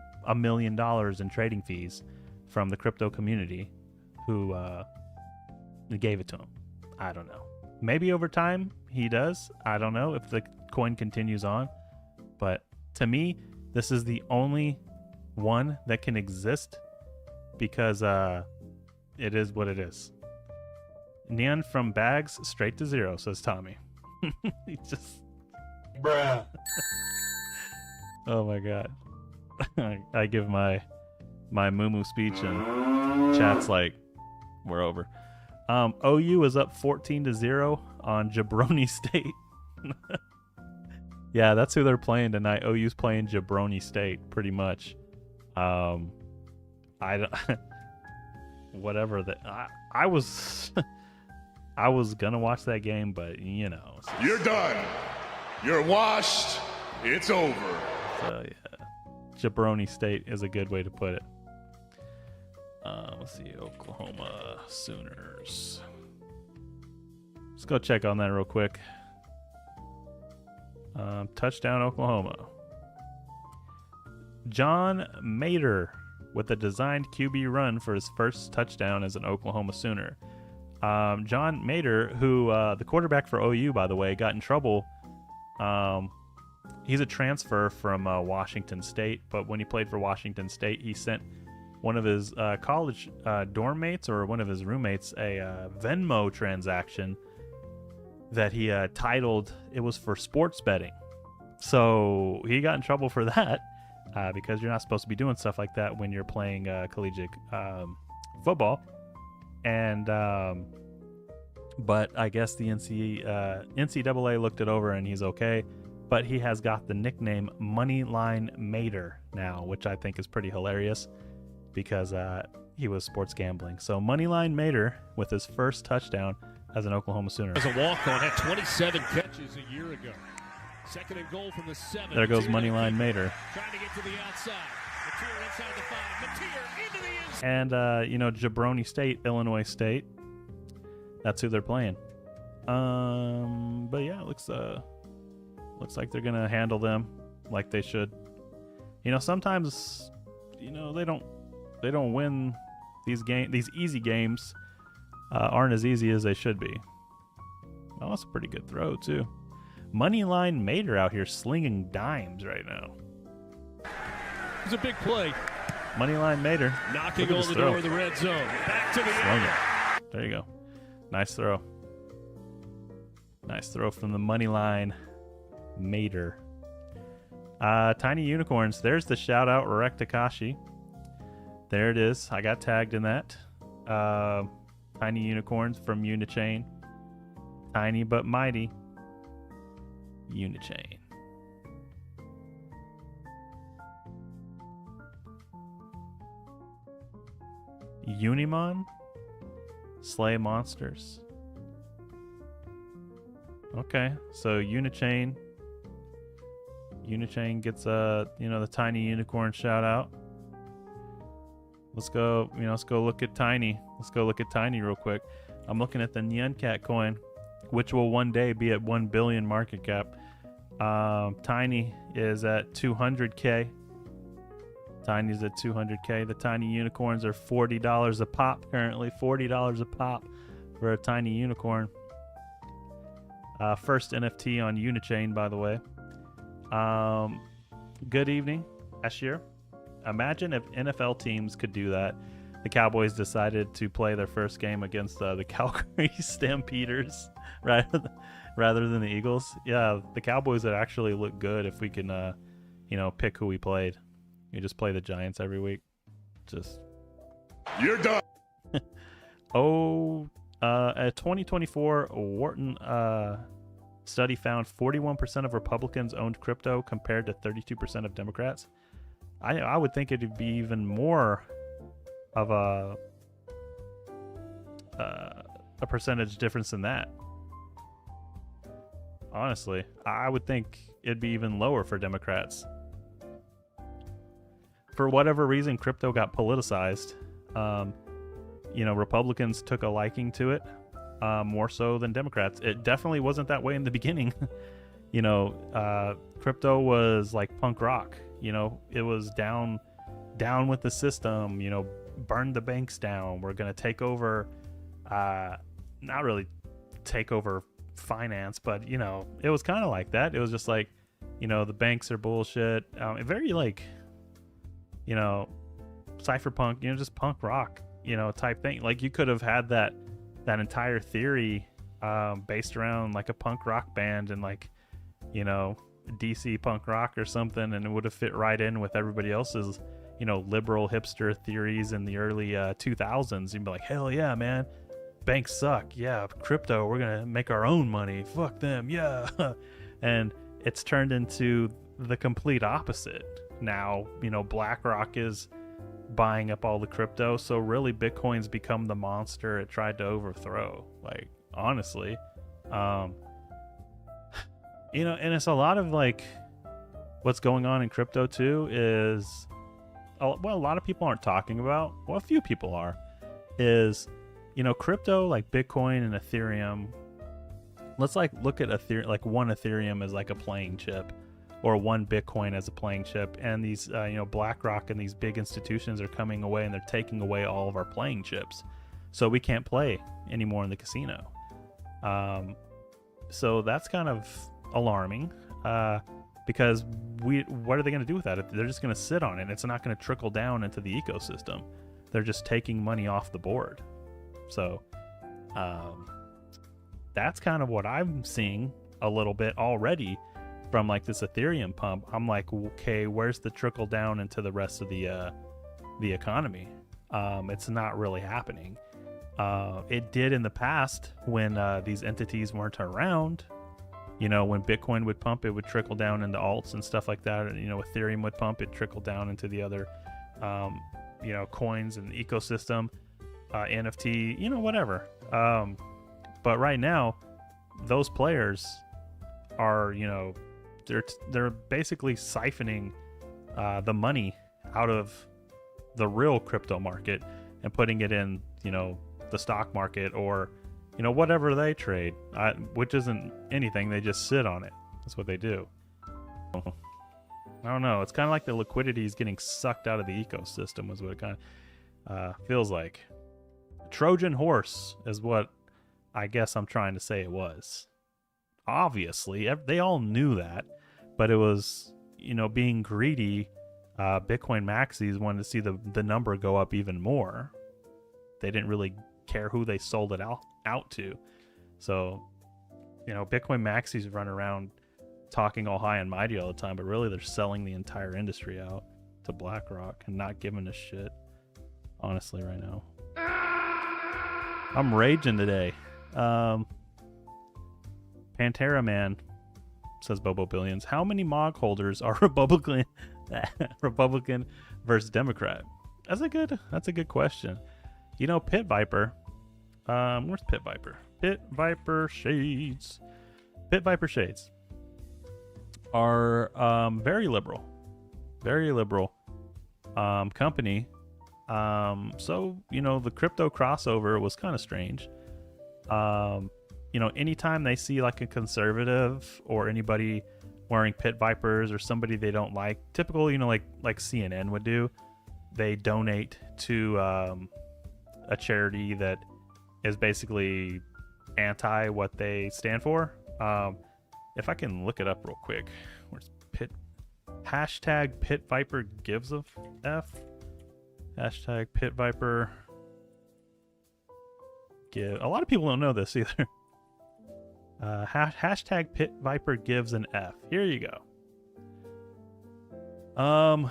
million in trading fees from the crypto community who gave it to him. I don't know. Maybe over time he does. I don't know if the coin continues on. But to me, this is the only one that can exist because it is what it is. Neon from bags straight to zero, says Tommy. He just Bruh. Oh my god. I give my Mumu speech and chat's like, we're over. OU is up 14-0 on Jabroni State. Yeah, that's who they're playing tonight. OU's playing Jabroni State, pretty much. I don't, whatever that. I was I was gonna watch that game, but you know. You're done. You're washed. It's over. So yeah, Jabroni State is a good way to put it. Let's see, Oklahoma Sooners. Let's go check on that real quick. Touchdown Oklahoma. John Mater with a designed QB run for his first touchdown as an Oklahoma Sooner. John Mater, who the quarterback for OU, by the way, got in trouble. He's a transfer from Washington State, but when he played for Washington State, he sent one of his college dorm mates or one of his roommates a Venmo transaction that he titled, it was for sports betting. So he got in trouble for that because you're not supposed to be doing stuff like that when you're playing collegiate football. And but I guess the NCAA looked it over and he's okay. But he has got the nickname Moneyline Mater now, which I think is pretty hilarious because he was sports gambling. So Moneyline Mater with his first touchdown as an Oklahoma Sooner. As a walk-on, had 27 catches a year ago. Second and goal from the 7. There goes Moneyline Mater. Trying to get to the outside. Mateer inside the 5. Mateer into the end zone. And, you know, Jabroni State, Illinois State. That's who they're playing. But yeah, it looks like they're going to handle them like they should. You know, sometimes, you know, they don't win these easy games. Aren't as easy as they should be. Oh, that's a pretty good throw, too. Moneyline Mater out here slinging dimes right now. It's a big play. Moneyline Mater. Knocking on the door of the red zone. Back to the end. There you go. Nice throw. Nice throw from the Moneyline Mater. Tiny Unicorns. There's the shout-out, Rekt Tekashi. There it is. I got tagged in that. Tiny Unicorns from Unichain. Tiny but mighty. Unichain. Unimon? Slay monsters. Okay, so Unichain gets the Tiny Unicorn shout out. Let's go look at Tiny. Let's go look at Tiny real quick. I'm looking at the Mooncat coin, which will one day be at 1 billion market cap. Tiny is at 200K. Tiny's at 200K. The Tiny Unicorns are $40 a pop currently. $40 a pop for a Tiny Unicorn. First NFT on Unichain, by the way. Good evening, Ashir. Imagine if NFL teams could do that. The Cowboys decided to play their first game against the Calgary Stampeders rather than the Eagles. Yeah, the Cowboys would actually look good if we can, pick who we played. You just play the Giants every week. You're done. A 2024 Wharton study found 41% of Republicans owned crypto compared to 32% of Democrats. I would think it'd be even more of a percentage difference than that. Honestly, I would think it'd be even lower for Democrats. For whatever reason, crypto got politicized. Republicans took a liking to it more so than Democrats. It definitely wasn't that way in the beginning. Crypto was like punk rock. It was down with the system. Burn the banks down. We're gonna take over. Not really take over finance, but it was kind of like that. It was just like, the banks are bullshit. Very like, cypherpunk. Just punk rock. Type thing. Like you could have had that entire theory based around like a punk rock band and like, DC punk rock or something, and it would have fit right in with everybody else's, you know, liberal hipster theories in the early 2000s. You'd be like, hell yeah, man, banks suck. Yeah, crypto, we're gonna make our own money. Fuck them, yeah. And it's turned into the complete opposite. Now, you know, BlackRock is buying up all the crypto, so really Bitcoin's become the monster it tried to overthrow. Like, honestly, you know, and it's a lot of like what's going on in crypto too is what a lot of people aren't talking about, well, a few people are, is, you know, crypto like Bitcoin and Ethereum. Let's like look at Ethereum, like one Ethereum as like a playing chip, or one Bitcoin as a playing chip, and these you know, BlackRock and these big institutions are coming away and they're taking away all of our playing chips, so we can't play anymore in the casino. So that's kind of alarming, because what are they going to do with that? They're just going to sit on it. It's not going to trickle down into the ecosystem. They're just taking money off the board. So that's kind of what I'm seeing a little bit already from like this Ethereum pump. I'm like, okay, where's the trickle down into the rest of the economy? It's not really happening. It did in the past when these entities weren't around. You know, when Bitcoin would pump, it would trickle down into alts and stuff like that. And, you know, Ethereum would pump, it trickled down into the other, you know, coins and the ecosystem, NFT, you know, whatever. But right now, those players are, you know, they're basically siphoning the money out of the real crypto market and putting it in, you know, the stock market, or, you know, whatever they trade, which isn't anything. They just sit on it. That's what they do. I don't know. It's kind of like the liquidity is getting sucked out of the ecosystem, is what it kind of feels like. Trojan horse is what I guess I'm trying to say it was. Obviously, they all knew that, but it was, you know, being greedy. Bitcoin maxis wanted to see the number go up even more. They didn't really care who they sold it out to. So, you know, Bitcoin maxis run around talking all high and mighty all the time, but really they're selling the entire industry out to BlackRock and not giving a shit, honestly, right now. I'm raging today. Pantera Man says Bobo Billions, how many MOG holders are Republican versus Democrat? That's a good question. You know, Pit Viper, where's Pit Viper? Pit Viper Shades are very liberal company. So, you know, the crypto crossover was kind of strange. You know, anytime they see like a conservative or anybody wearing Pit Vipers or somebody they don't like, typical, you know, like CNN would do, they donate to a charity that is basically anti what they stand for. If I can look it up real quick, where's Pit? Hashtag Pit Viper gives a F. Hashtag Pit Viper give. A lot of people don't know this either. Hashtag Pit Viper gives an F. Here you go.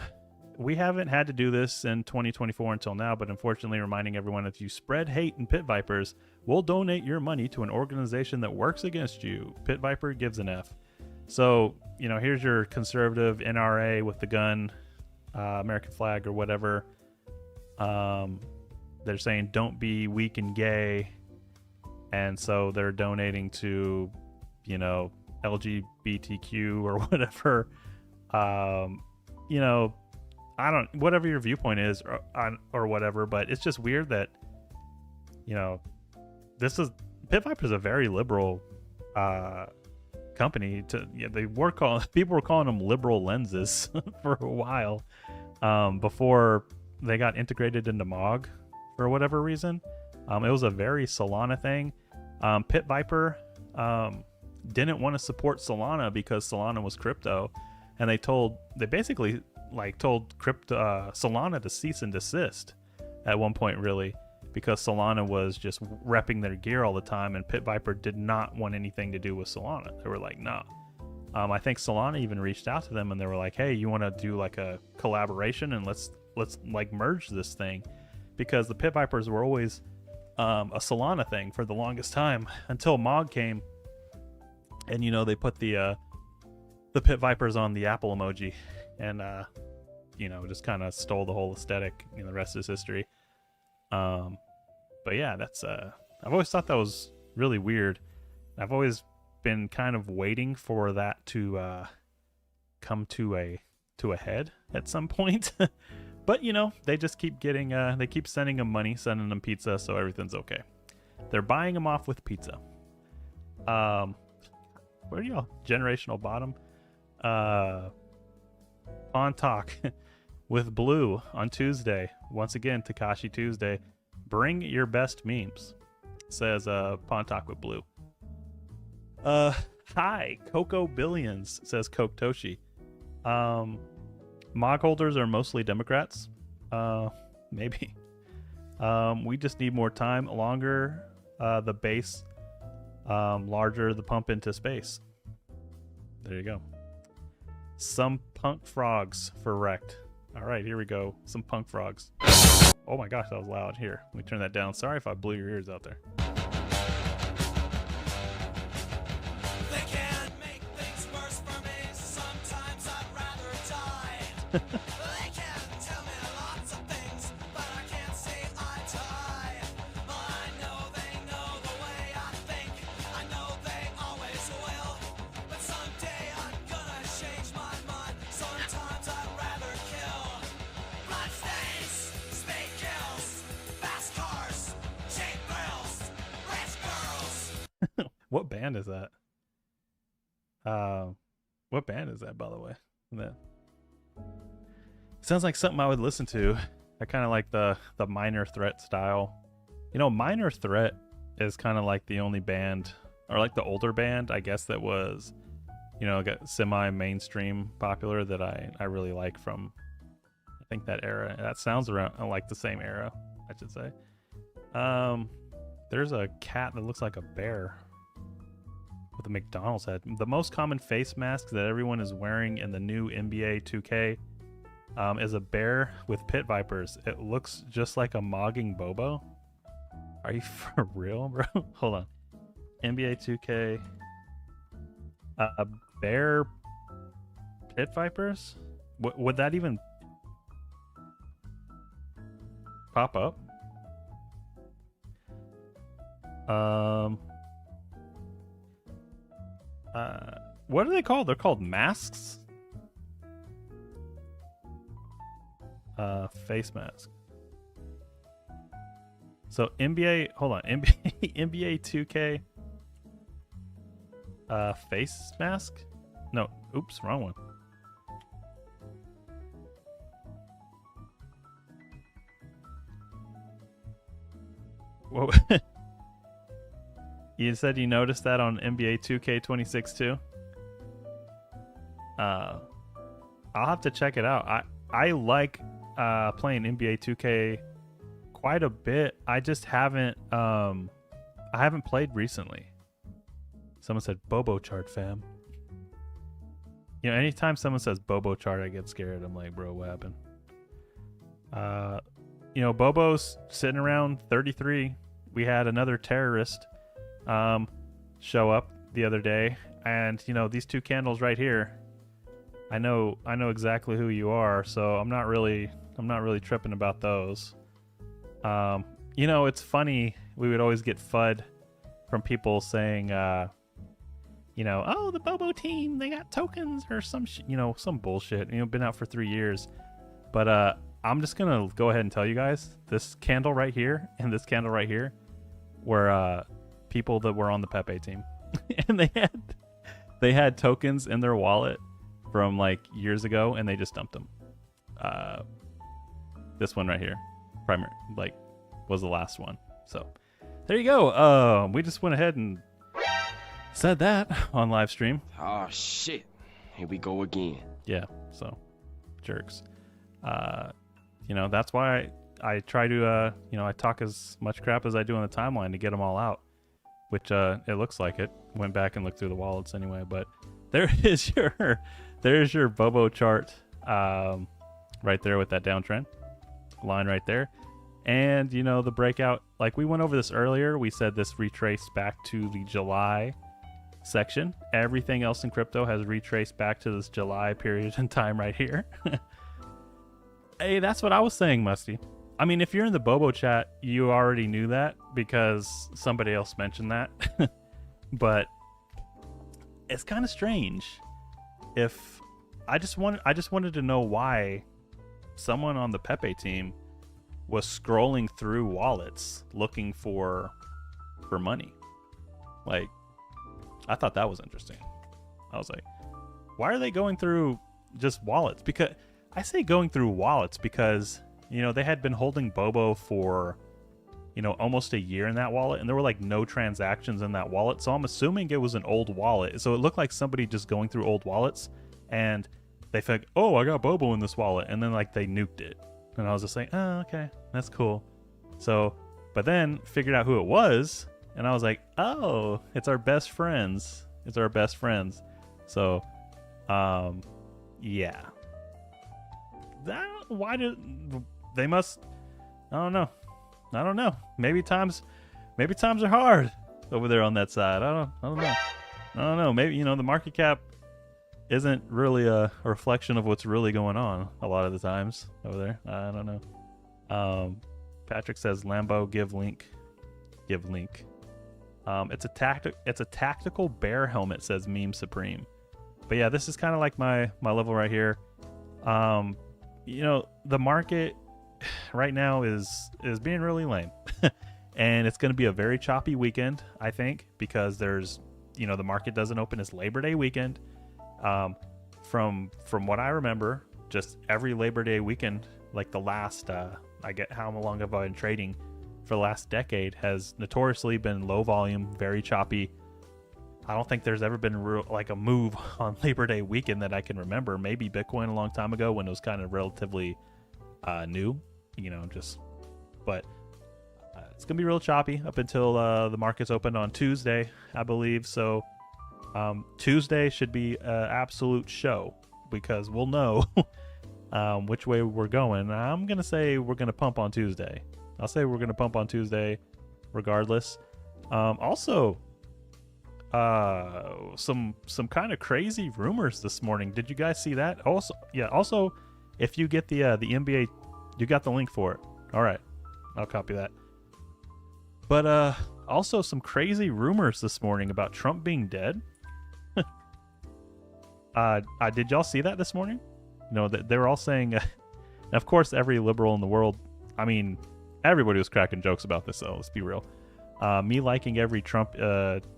We haven't had to do this in 2024 until now, but unfortunately reminding everyone, if you spread hate in Pit Vipers, we'll donate your money to an organization that works against you. Pit Viper gives an F. So, you know, here's your conservative NRA with the gun, American flag or whatever. They're saying don't be weak and gay. And so they're donating to, you know, LGBTQ or whatever. You know, whatever your viewpoint is or whatever, but it's just weird that, you know, Pit Viper is a very liberal company. People were calling them liberal lenses for a while before they got integrated into MOG for whatever reason. It was a very Solana thing. Pit Viper didn't want to support Solana because Solana was crypto, and they basically told Solana to cease and desist at one point, really, because Solana was just repping their gear all the time, and Pit Viper did not want anything to do with Solana. They were like, no. I think Solana even reached out to them and they were like, hey, you want to do like a collaboration and let's like merge this thing, because the Pit Vipers were always a Solana thing for the longest time until Mog came and they put the Pit Vipers on the Apple emoji and just kind of stole the whole aesthetic. The rest is history. But yeah, that's I've always thought that was really weird. I've always been kind of waiting for that to come to a head at some point. But they just keep getting they keep sending them money, sending them pizza, so everything's okay. They're buying them off with pizza. Where are y'all? Generational bottom. On talk with Blue on Tuesday. Once again, Tekashi Tuesday. Bring your best memes, says Pawn Talk with Blue. Hi, Coco Billions, says Coke Toshi. Mog holders are mostly Democrats. Maybe. We just need more time. Longer the base, larger the pump into space. There you go. Some punk frogs for Rekt. All right, here we go. Some punk frogs. Oh my gosh, that was loud. Here, let me turn that down. Sorry if I blew your ears out there. They can't make things worse for me. Sometimes I'd rather die. They can tell me lots of things, but I can't see eye to eye. I know they know the way I think. I know they always will. But someday I'm gonna change my mind. Sometimes I'd rather kill. Bloodstains, speed kills, fast cars, cheap grills, rich girls. What band is that? What band is that, by the way? That sounds like something I would listen to. I kind of like the Minor Threat style. Minor Threat is kind of like the only band, or like the older band, I guess, that was, got semi-mainstream popular that I really like from, I think, that era. That sounds around like the same era, I should say. There's a cat that looks like a bear with a McDonald's head. The most common face mask that everyone is wearing in the new NBA 2K is a bear with pit vipers. It looks just like a mogging Bobo. Are you for real, bro? Hold on. NBA 2K. A bear pit vipers? Would that even pop up? What are they called? They're called masks? Face mask. So NBA, hold on. NBA 2K face mask? No, oops, wrong one. Whoa. You said you noticed that on NBA 2K26 too? I'll have to check it out. I like playing NBA 2K quite a bit. I just haven't played recently. Someone said Bobo chart, fam. Anytime someone says Bobo chart, I get scared. I'm like, bro, what happened? Bobo's sitting around 33. We had another terrorist show up the other day, and these two candles right here, I know exactly who you are, so I'm not really tripping about those. It's funny, we would always get FUD from people saying oh, the Bobo team, they got tokens or some some bullshit. Been out for 3 years. But I'm just gonna go ahead and tell you guys, this candle right here and this candle right here were people that were on the Pepe team. And they had tokens in their wallet from like years ago, and they just dumped them. This one right here, primary, was the last one. So there you go. We just went ahead and said that on live stream. Oh shit, here we go again. Yeah, so jerks. That's why I try to I talk as much crap as I do on the timeline to get them all out, which it looks like it. Went back and looked through the wallets anyway. But there's your Bobo chart, right there with that downtrend line right there. And, you know, the breakout, like we went over this earlier, we said this retraced back to the July section. Everything else in crypto has retraced back to this July period in time right here. Hey, that's what I was saying, Musty. I mean, if you're in the Bobo chat, you already knew that because somebody else mentioned that. But it's kind of strange. If I just wanted to know why someone on the Pepe team was scrolling through wallets looking for money. Like, I thought that was interesting. I was like, why are they going through just wallets? Because I say going through wallets because, you know, they had been holding Bobo for, you know, almost a year in that wallet, and there were like no transactions in that wallet. So I'm assuming it was an old wallet. So it looked like somebody just going through old wallets, and they think, oh, I got Bobo in this wallet, and then like they nuked it. And I was just like, oh, okay, that's cool. So, but then figured out who it was, and I was like, oh, it's our best friends. It's our best friends. So, yeah. Why did they must? I don't know. Maybe times are hard over there on that side. I don't know. Maybe, you know, the market cap isn't really a reflection of what's really going on a lot of the times over there. I don't know. Patrick says Lambo give link. It's a tactical bear helmet, says Meme Supreme. But yeah, this is kind of like my level right here. You know, the market right now is being really lame. And it's going to be a very choppy weekend, I think, because there's, you know, the market doesn't open as Labor Day weekend. From what I remember, just every Labor Day weekend, like the last, I get how long have I been trading for the last decade, has notoriously been low volume, very choppy. I don't think there's ever been a move on Labor Day weekend that I can remember. Maybe Bitcoin a long time ago when it was kind of relatively new, you know, but it's gonna be real choppy up until the markets open on Tuesday, I believe. So Tuesday should be an absolute show because we'll know which way we're going. I'm gonna say we're gonna pump on Tuesday. I'll say we're gonna pump on Tuesday regardless. Also, some kind of crazy rumors this morning. Did you guys see that? Also, if you get the NBA, you got the link for it. All right, I'll copy that. But also some crazy rumors this morning about Trump being dead. Did y'all see that this morning? You know, they were all saying, and of course, every liberal in the world, I mean, everybody was cracking jokes about this, so let's be real. Me liking every Trump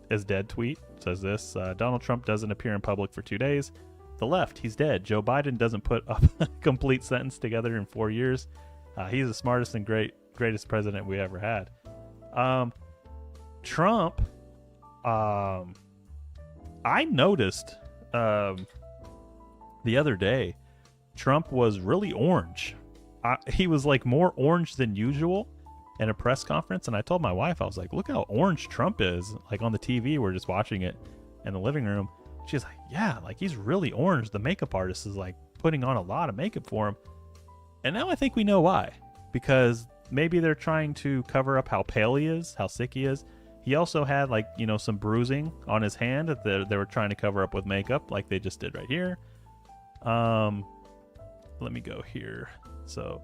is dead tweet says this. Donald Trump doesn't appear in public for 2 days. The left, he's dead. Joe Biden doesn't put a complete sentence together in 4 years. He's the smartest and greatest president we ever had. Trump, I noticed the other day, Trump was really orange. He was like more orange than usual in a press conference, and I told my wife, I was like, look how orange Trump is. Like on the TV, we're just watching it in the living room. She's like, yeah, like he's really orange. The makeup artist is like putting on a lot of makeup for him. And now I think we know why. Because maybe they're trying to cover up how pale he is, how sick he is. He also had like, you know, some bruising on his hand that they were trying to cover up with makeup like they just did right here. Let me go here. So,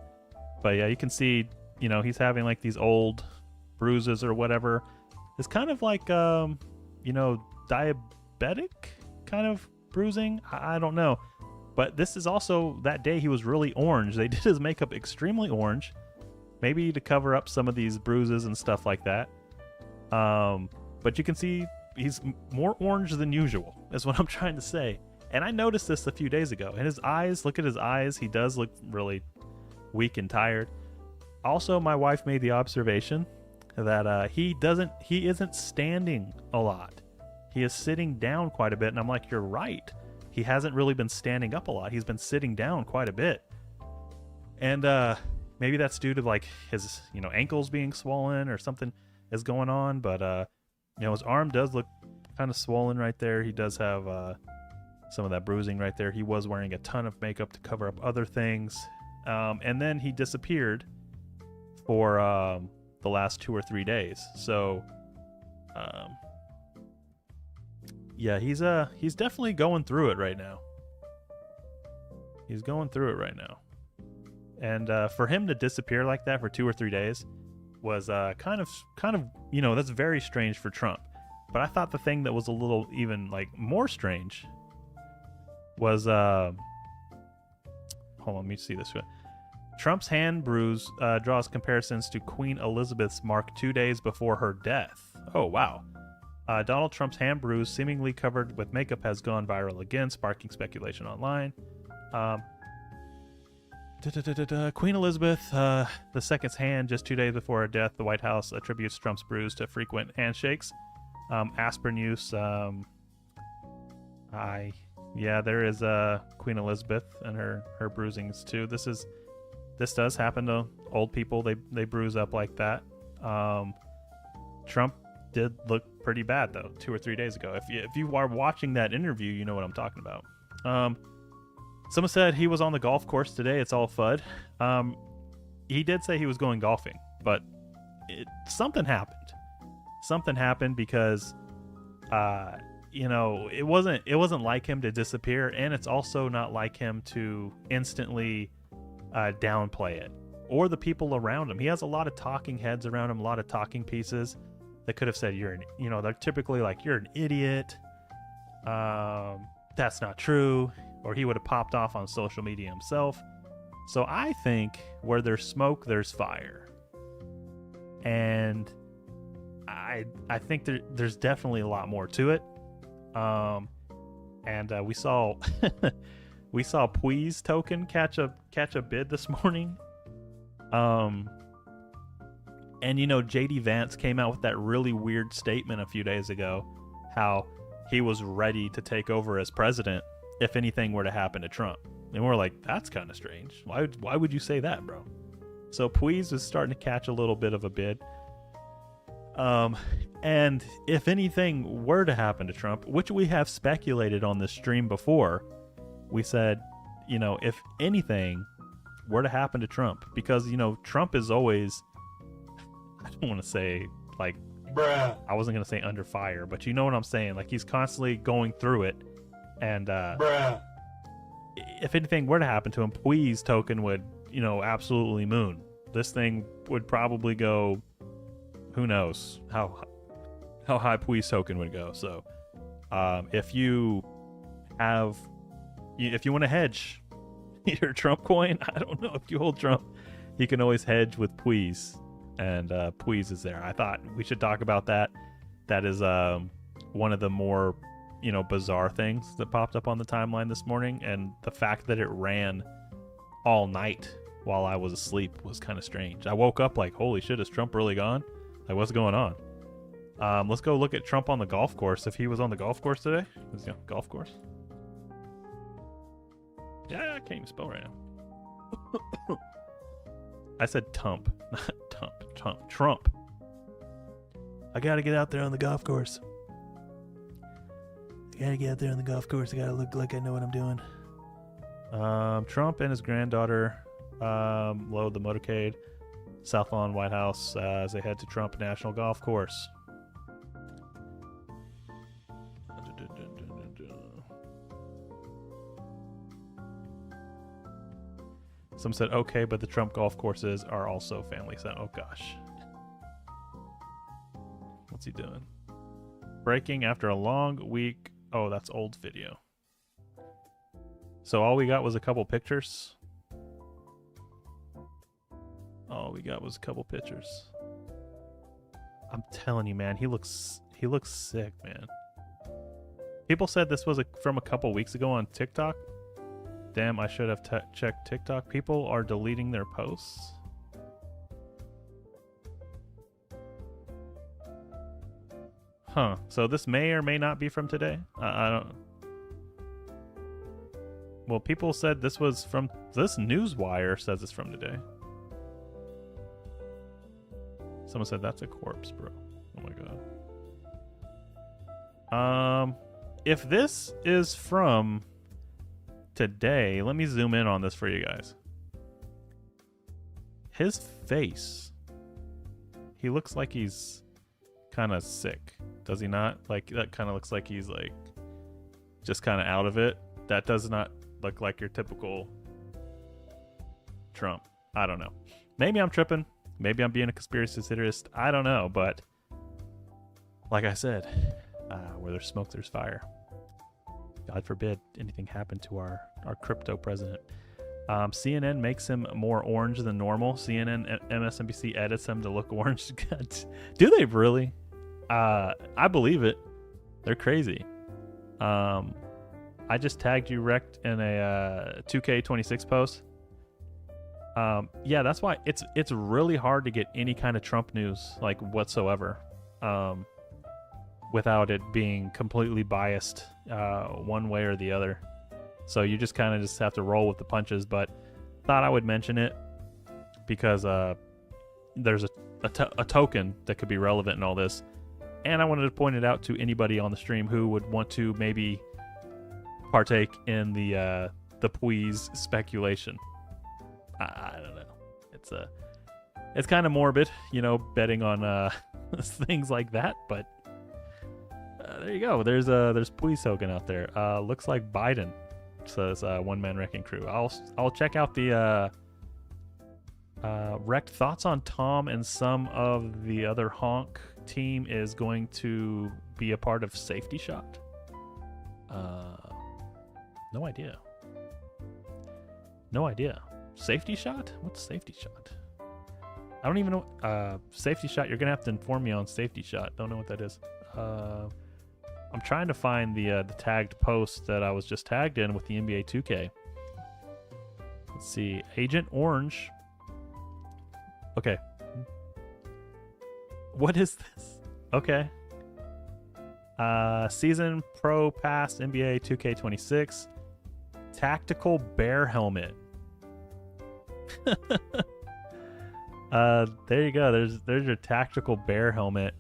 but yeah, you can see, you know, he's having like these old bruises or whatever. It's kind of like, you know, diabetic kind of bruising. I don't know. But this is also that day he was really orange. They did his makeup extremely orange. Maybe to cover up some of these bruises and stuff like that. But you can see he's more orange than usual, is what I'm trying to say. And I noticed this a few days ago. And his eyes, look at his eyes. He does look really weak and tired. Also, my wife made the observation that he isn't standing a lot. He is sitting down quite a bit. And I'm like, you're right. He hasn't really been standing up a lot. He's been sitting down quite a bit. And maybe that's due to like his, you know, ankles being swollen or something is going on. But, you know, his arm does look kind of swollen right there. He does have, some of that bruising right there. He was wearing a ton of makeup to cover up other things. And then he disappeared for the last 2 or 3 days. So, yeah, he's definitely going through it right now. He's going through it right now. And for him to disappear like that for 2 or 3 days was kind of, you know, that's very strange for Trump. But I thought the thing that was a little even like more strange was hold on, let me see this. Trump's hand bruise draws comparisons to Queen Elizabeth's mark 2 days before her death. Oh, wow. Donald Trump's hand bruise, seemingly covered with makeup, has gone viral again, sparking speculation online. Queen Elizabeth II's hand just 2 days before her death. The White House attributes Trump's bruise to frequent handshakes, aspirin use. Yeah, there is Queen Elizabeth and her bruisings too. This does happen to old people. They bruise up like that. Trump did look pretty bad though 2 or 3 days ago. If you are watching that interview, you know what I'm talking about. Someone said he was on the golf course today. It's all FUD. He did say he was going golfing, but something happened. Something happened because, you know, it wasn't like him to disappear, and it's also not like him to instantly downplay it, or the people around him. He has a lot of talking heads around him, a lot of talking pieces that could have said, they're typically like, you're an idiot. That's not true. Or he would have popped off on social media himself. So I think where there's smoke, there's fire. And I think there's definitely a lot more to it. And we saw Pui's token catch a bid this morning. And JD Vance came out with that really weird statement a few days ago, how he was ready to take over as president if anything were to happen to Trump. And we're like, that's kind of strange. Why would you say that, bro? So Pui's is starting to catch a little bit of a bid. And if anything were to happen to Trump, which we have speculated on this stream before, we said, if anything were to happen to Trump, because, Trump is always, I don't want to say like, bruh. I wasn't going to say under fire, but you know what I'm saying? Like, he's constantly going through it. And bruh. If anything were to happen to him, Pui's token would, absolutely moon. This thing would probably go, who knows how high Pui's token would go. So if you want to hedge your Trump coin, I don't know, if you hold Trump, you can always hedge with Pui's, and Pui's is there. I thought we should talk about that. That is one of the more bizarre things that popped up on the timeline this morning, and the fact that it ran all night while I was asleep was kind of strange. I woke up like, holy shit, is Trump really gone? Like, what's going on? Let's go look at Trump on the golf course. If he was on the golf course today. Was he on the golf course? Yeah, I can't even spell right now. I said Tump, not Trump. I gotta get out there on the golf course. I gotta look like I know what I'm doing. Trump and his granddaughter load the motorcade South Lawn White House as they head to Trump National Golf Course. Some said okay, but the Trump golf courses are also family set. Oh gosh. What's he doing? Breaking after a long week. Oh, that's old video. So all we got was a couple pictures. I'm telling you, man, he looks sick, man. People said this was from a couple weeks ago on TikTok. Damn, I should have checked TikTok. People are deleting their posts. Huh. So this may or may not be from today. I don't. Well, people said this was from this Newswire says it's from today. Someone said that's a corpse, bro. Oh my god. if this is from today, let me zoom in on this for you guys. His face, he looks like he's kind of sick, does he not? Like, that kind of looks like he's like just kind of out of it. That does not look like your typical Trump. I don't know. Maybe I'm tripping. Maybe I'm being a conspiracy theorist. I don't know. But like I said, where there's smoke, there's fire. God forbid anything happen to our crypto president. CNN makes him more orange than normal. CNN, MSNBC edits him to look orange. Do they really? I believe it. They're crazy. I just tagged you, Rekt, in a 2K26 post. Yeah, that's why it's really hard to get any kind of Trump news, like, whatsoever, without it being completely biased one way or the other. So you just kind of just have to roll with the punches. But thought I would mention it because there's a token that could be relevant in all this, and I wanted to point it out to anybody on the stream who would want to maybe partake in the Pui's speculation. I don't know. It's kind of morbid, you know, betting on things like that. But there you go. There's Pui's token out there. Looks like Biden says one man wrecking crew. I'll check out the Rekt thoughts on Tom and some of the other honk team is going to be a part of Safety Shot. No idea. No idea. Safety Shot? What's Safety Shot? I don't even know. Safety Shot, you're going to have to inform me on Safety Shot. Don't know what that is. I'm trying to find the tagged post that I was just tagged in with the NBA 2K. Let's see. Agent Orange. Okay. What is this? Okay. Season Pro Pass NBA 2K26. Tactical bear helmet. There you go. There's your tactical bear helmet.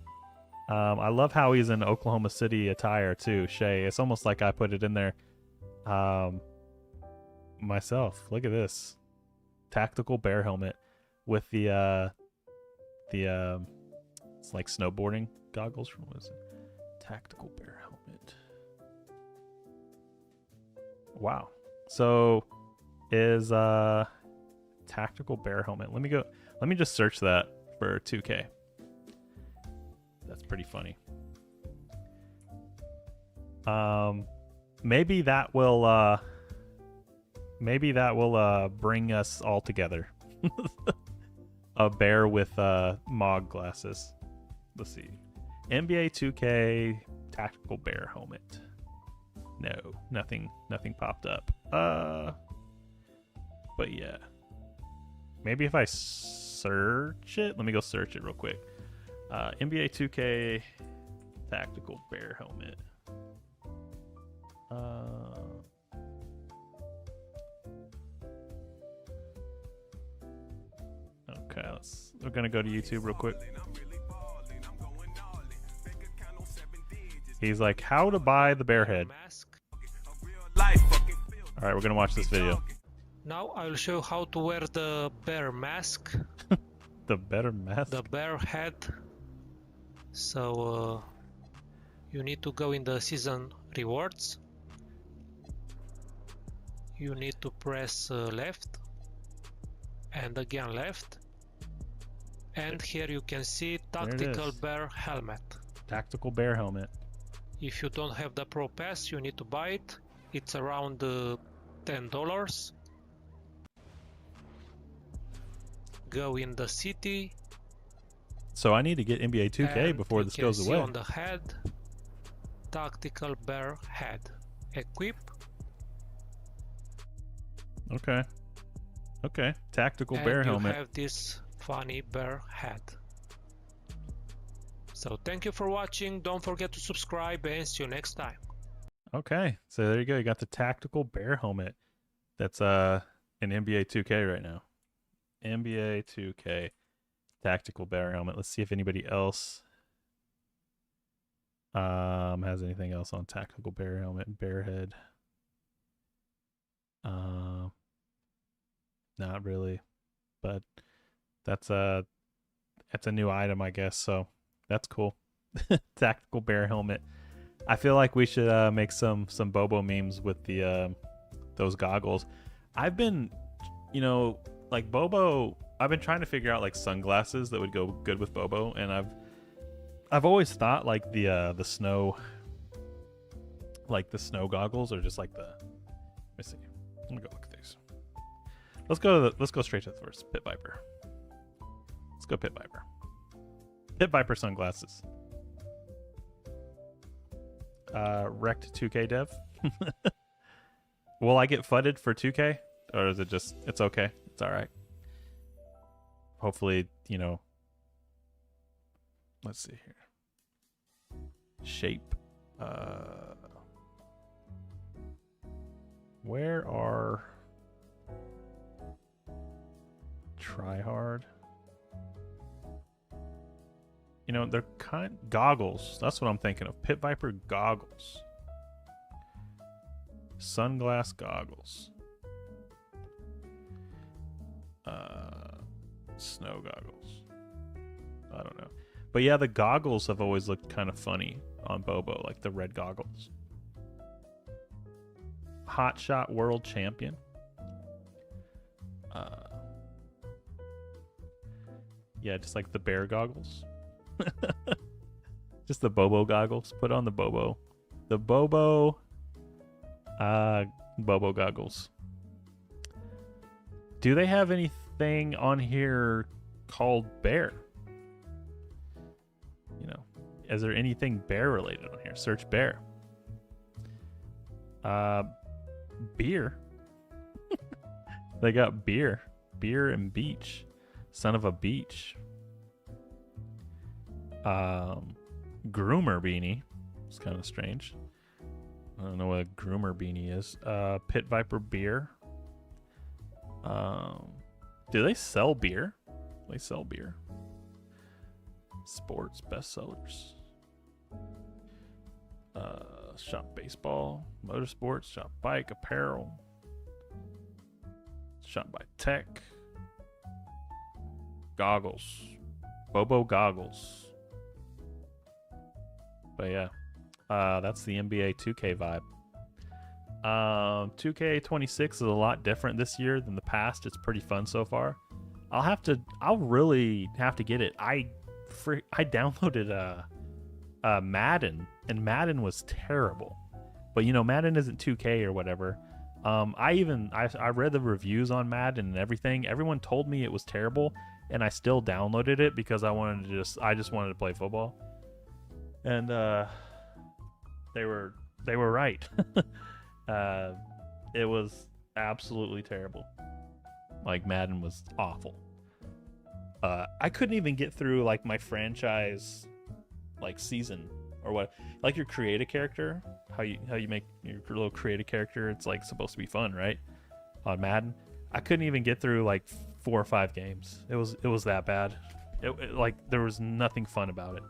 I love how he's in Oklahoma City attire too, Shay. It's almost like I put it in there myself. Look at this. Tactical bear helmet with the it's like snowboarding goggles. What is it? Tactical bear helmet. Wow. So is tactical bear helmet. Let me just search that for 2K. That's pretty funny. Maybe that will bring us all together. A bear with Mog glasses. Let's see. NBA 2K tactical bear helmet. No, nothing popped up. But yeah. Maybe if I search it, let me go search it real quick. NBA 2K tactical bear helmet. Okay, we're gonna go to YouTube real quick. He's like, how to buy the bear head. All right, we're gonna watch this video. Now I will show you how to wear the bear mask. The bear mask? The bear head. So you need to go in the season rewards. You need to press left and again left. And here you can see tactical bear helmet. Tactical bear helmet. If you don't have the Pro Pass, you need to buy it. It's around $10. Go in the city. So I need to get NBA 2K before this goes away. On the head, tactical bear head. Equip. Okay. Okay. Tactical bear helmet. You have this funny bear head. So thank you for watching. Don't forget to subscribe and see you next time. Okay. So there you go. You got the tactical bear helmet. That's in NBA 2K right now. NBA 2K tactical bear helmet. Let's see if anybody else Has anything else on tactical bear helmet and bear head? Not really, but that's a new item, I guess. So that's cool. Tactical bear helmet. I feel like we should make some Bobo memes with the those goggles. I've been, like Bobo. I've been trying to figure out like sunglasses that would go good with Bobo, and I've always thought like the snow, like the snow goggles, are just like the. Let me see. Let me go look at these. Let's go straight to the first. Pit Viper. Let's go Pit Viper. Pit Viper sunglasses. Rekt 2K dev. Will I get fudded for 2K? Or is it just, it's okay. It's alright. Hopefully, let's see here. Shape. Where are try hard? They're goggles. That's what I'm thinking of. Pit Viper goggles. Sunglass goggles. Snow goggles. I don't know. But yeah, the goggles have always looked kind of funny on Bobo, like the red goggles. Hot Shot World Champion. Yeah, just like the bear goggles. Just the Bobo goggles. Put on the Bobo. The Bobo Bobo goggles. Do they have anything on here called bear? Is there anything bear related on here? Search bear. Beer. They got beer. Beer and beach. Son of a beach. Groomer beanie. It's kind of strange. I don't know what a groomer beanie is. Pit Viper beer. Do they sell beer? They sell beer. Sports bestsellers. Shop baseball, motorsports, shop bike, apparel. Shop by tech. Goggles. Bobo goggles. But yeah, that's the NBA 2K vibe. 2K26 is a lot different this year than the past. It's pretty fun so far. I'll really have to get it. I downloaded Madden, and Madden was terrible. But Madden isn't 2K or whatever. I read the reviews on Madden and everything. Everyone told me it was terrible, and I still downloaded it because I just wanted to play football. And they were right. It was absolutely terrible. Like Madden was awful. I couldn't even get through like my franchise like season or what. Like your create a character, how you make your little create a character. It's like supposed to be fun, right? On Madden, I couldn't even get through like 4 or 5 games. It was that bad. Like there was nothing fun about it.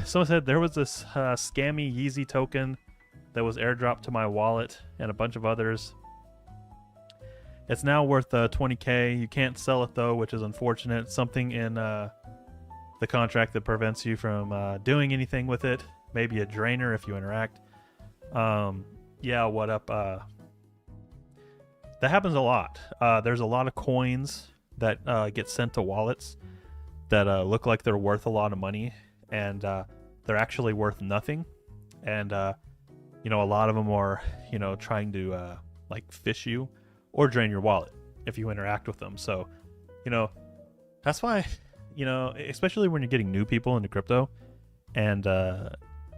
Someone said there was this scammy Yeezy token that was airdropped to my wallet and a bunch of others. It's now worth 20K. You can't sell it though, which is unfortunate. Something in the contract that prevents you from doing anything with it. Maybe a drainer if you interact. Yeah, what up? That happens a lot. There's a lot of coins that get sent to wallets that look like they're worth a lot of money, and they're actually worth nothing. And a lot of them are trying to like fish you or drain your wallet if you interact with them. So that's why especially when you're getting new people into crypto, and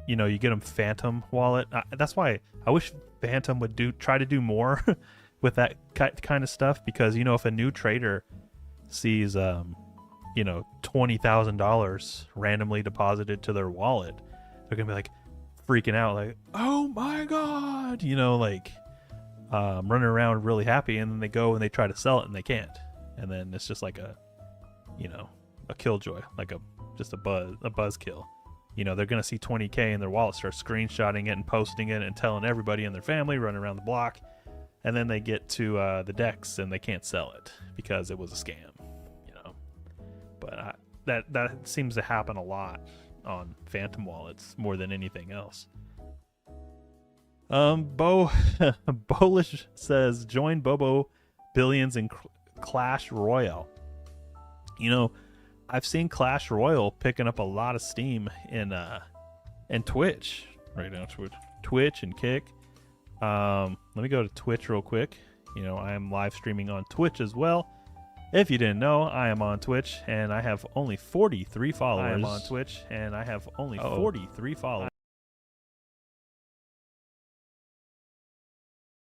you get them Phantom wallet. That's why I wish Phantom would try to do more with that kind of stuff, because if a new trader sees $20,000 randomly deposited to their wallet, they're gonna be like freaking out, like, oh my god, running around really happy, and then they go and they try to sell it and they can't, and then it's just like a killjoy, like just a buzz kill. you know, they're going to see 20K in their wallet, start screenshotting it and posting it and telling everybody in their family, running around the block. And then they get to the DEX and they can't sell it because it was a scam, you know. But that seems to happen a lot on Phantom wallets more than anything else. Bolish says, join Bobo Billions in Clash Royale. You know, I've seen Clash Royale picking up a lot of steam in Twitch right now. Twitch and Kick. Let me go to Twitch real quick. You know, I am live streaming on Twitch as well. If you didn't know, I am on Twitch and I have only 43 followers. I am on Twitch and I have only 43 followers.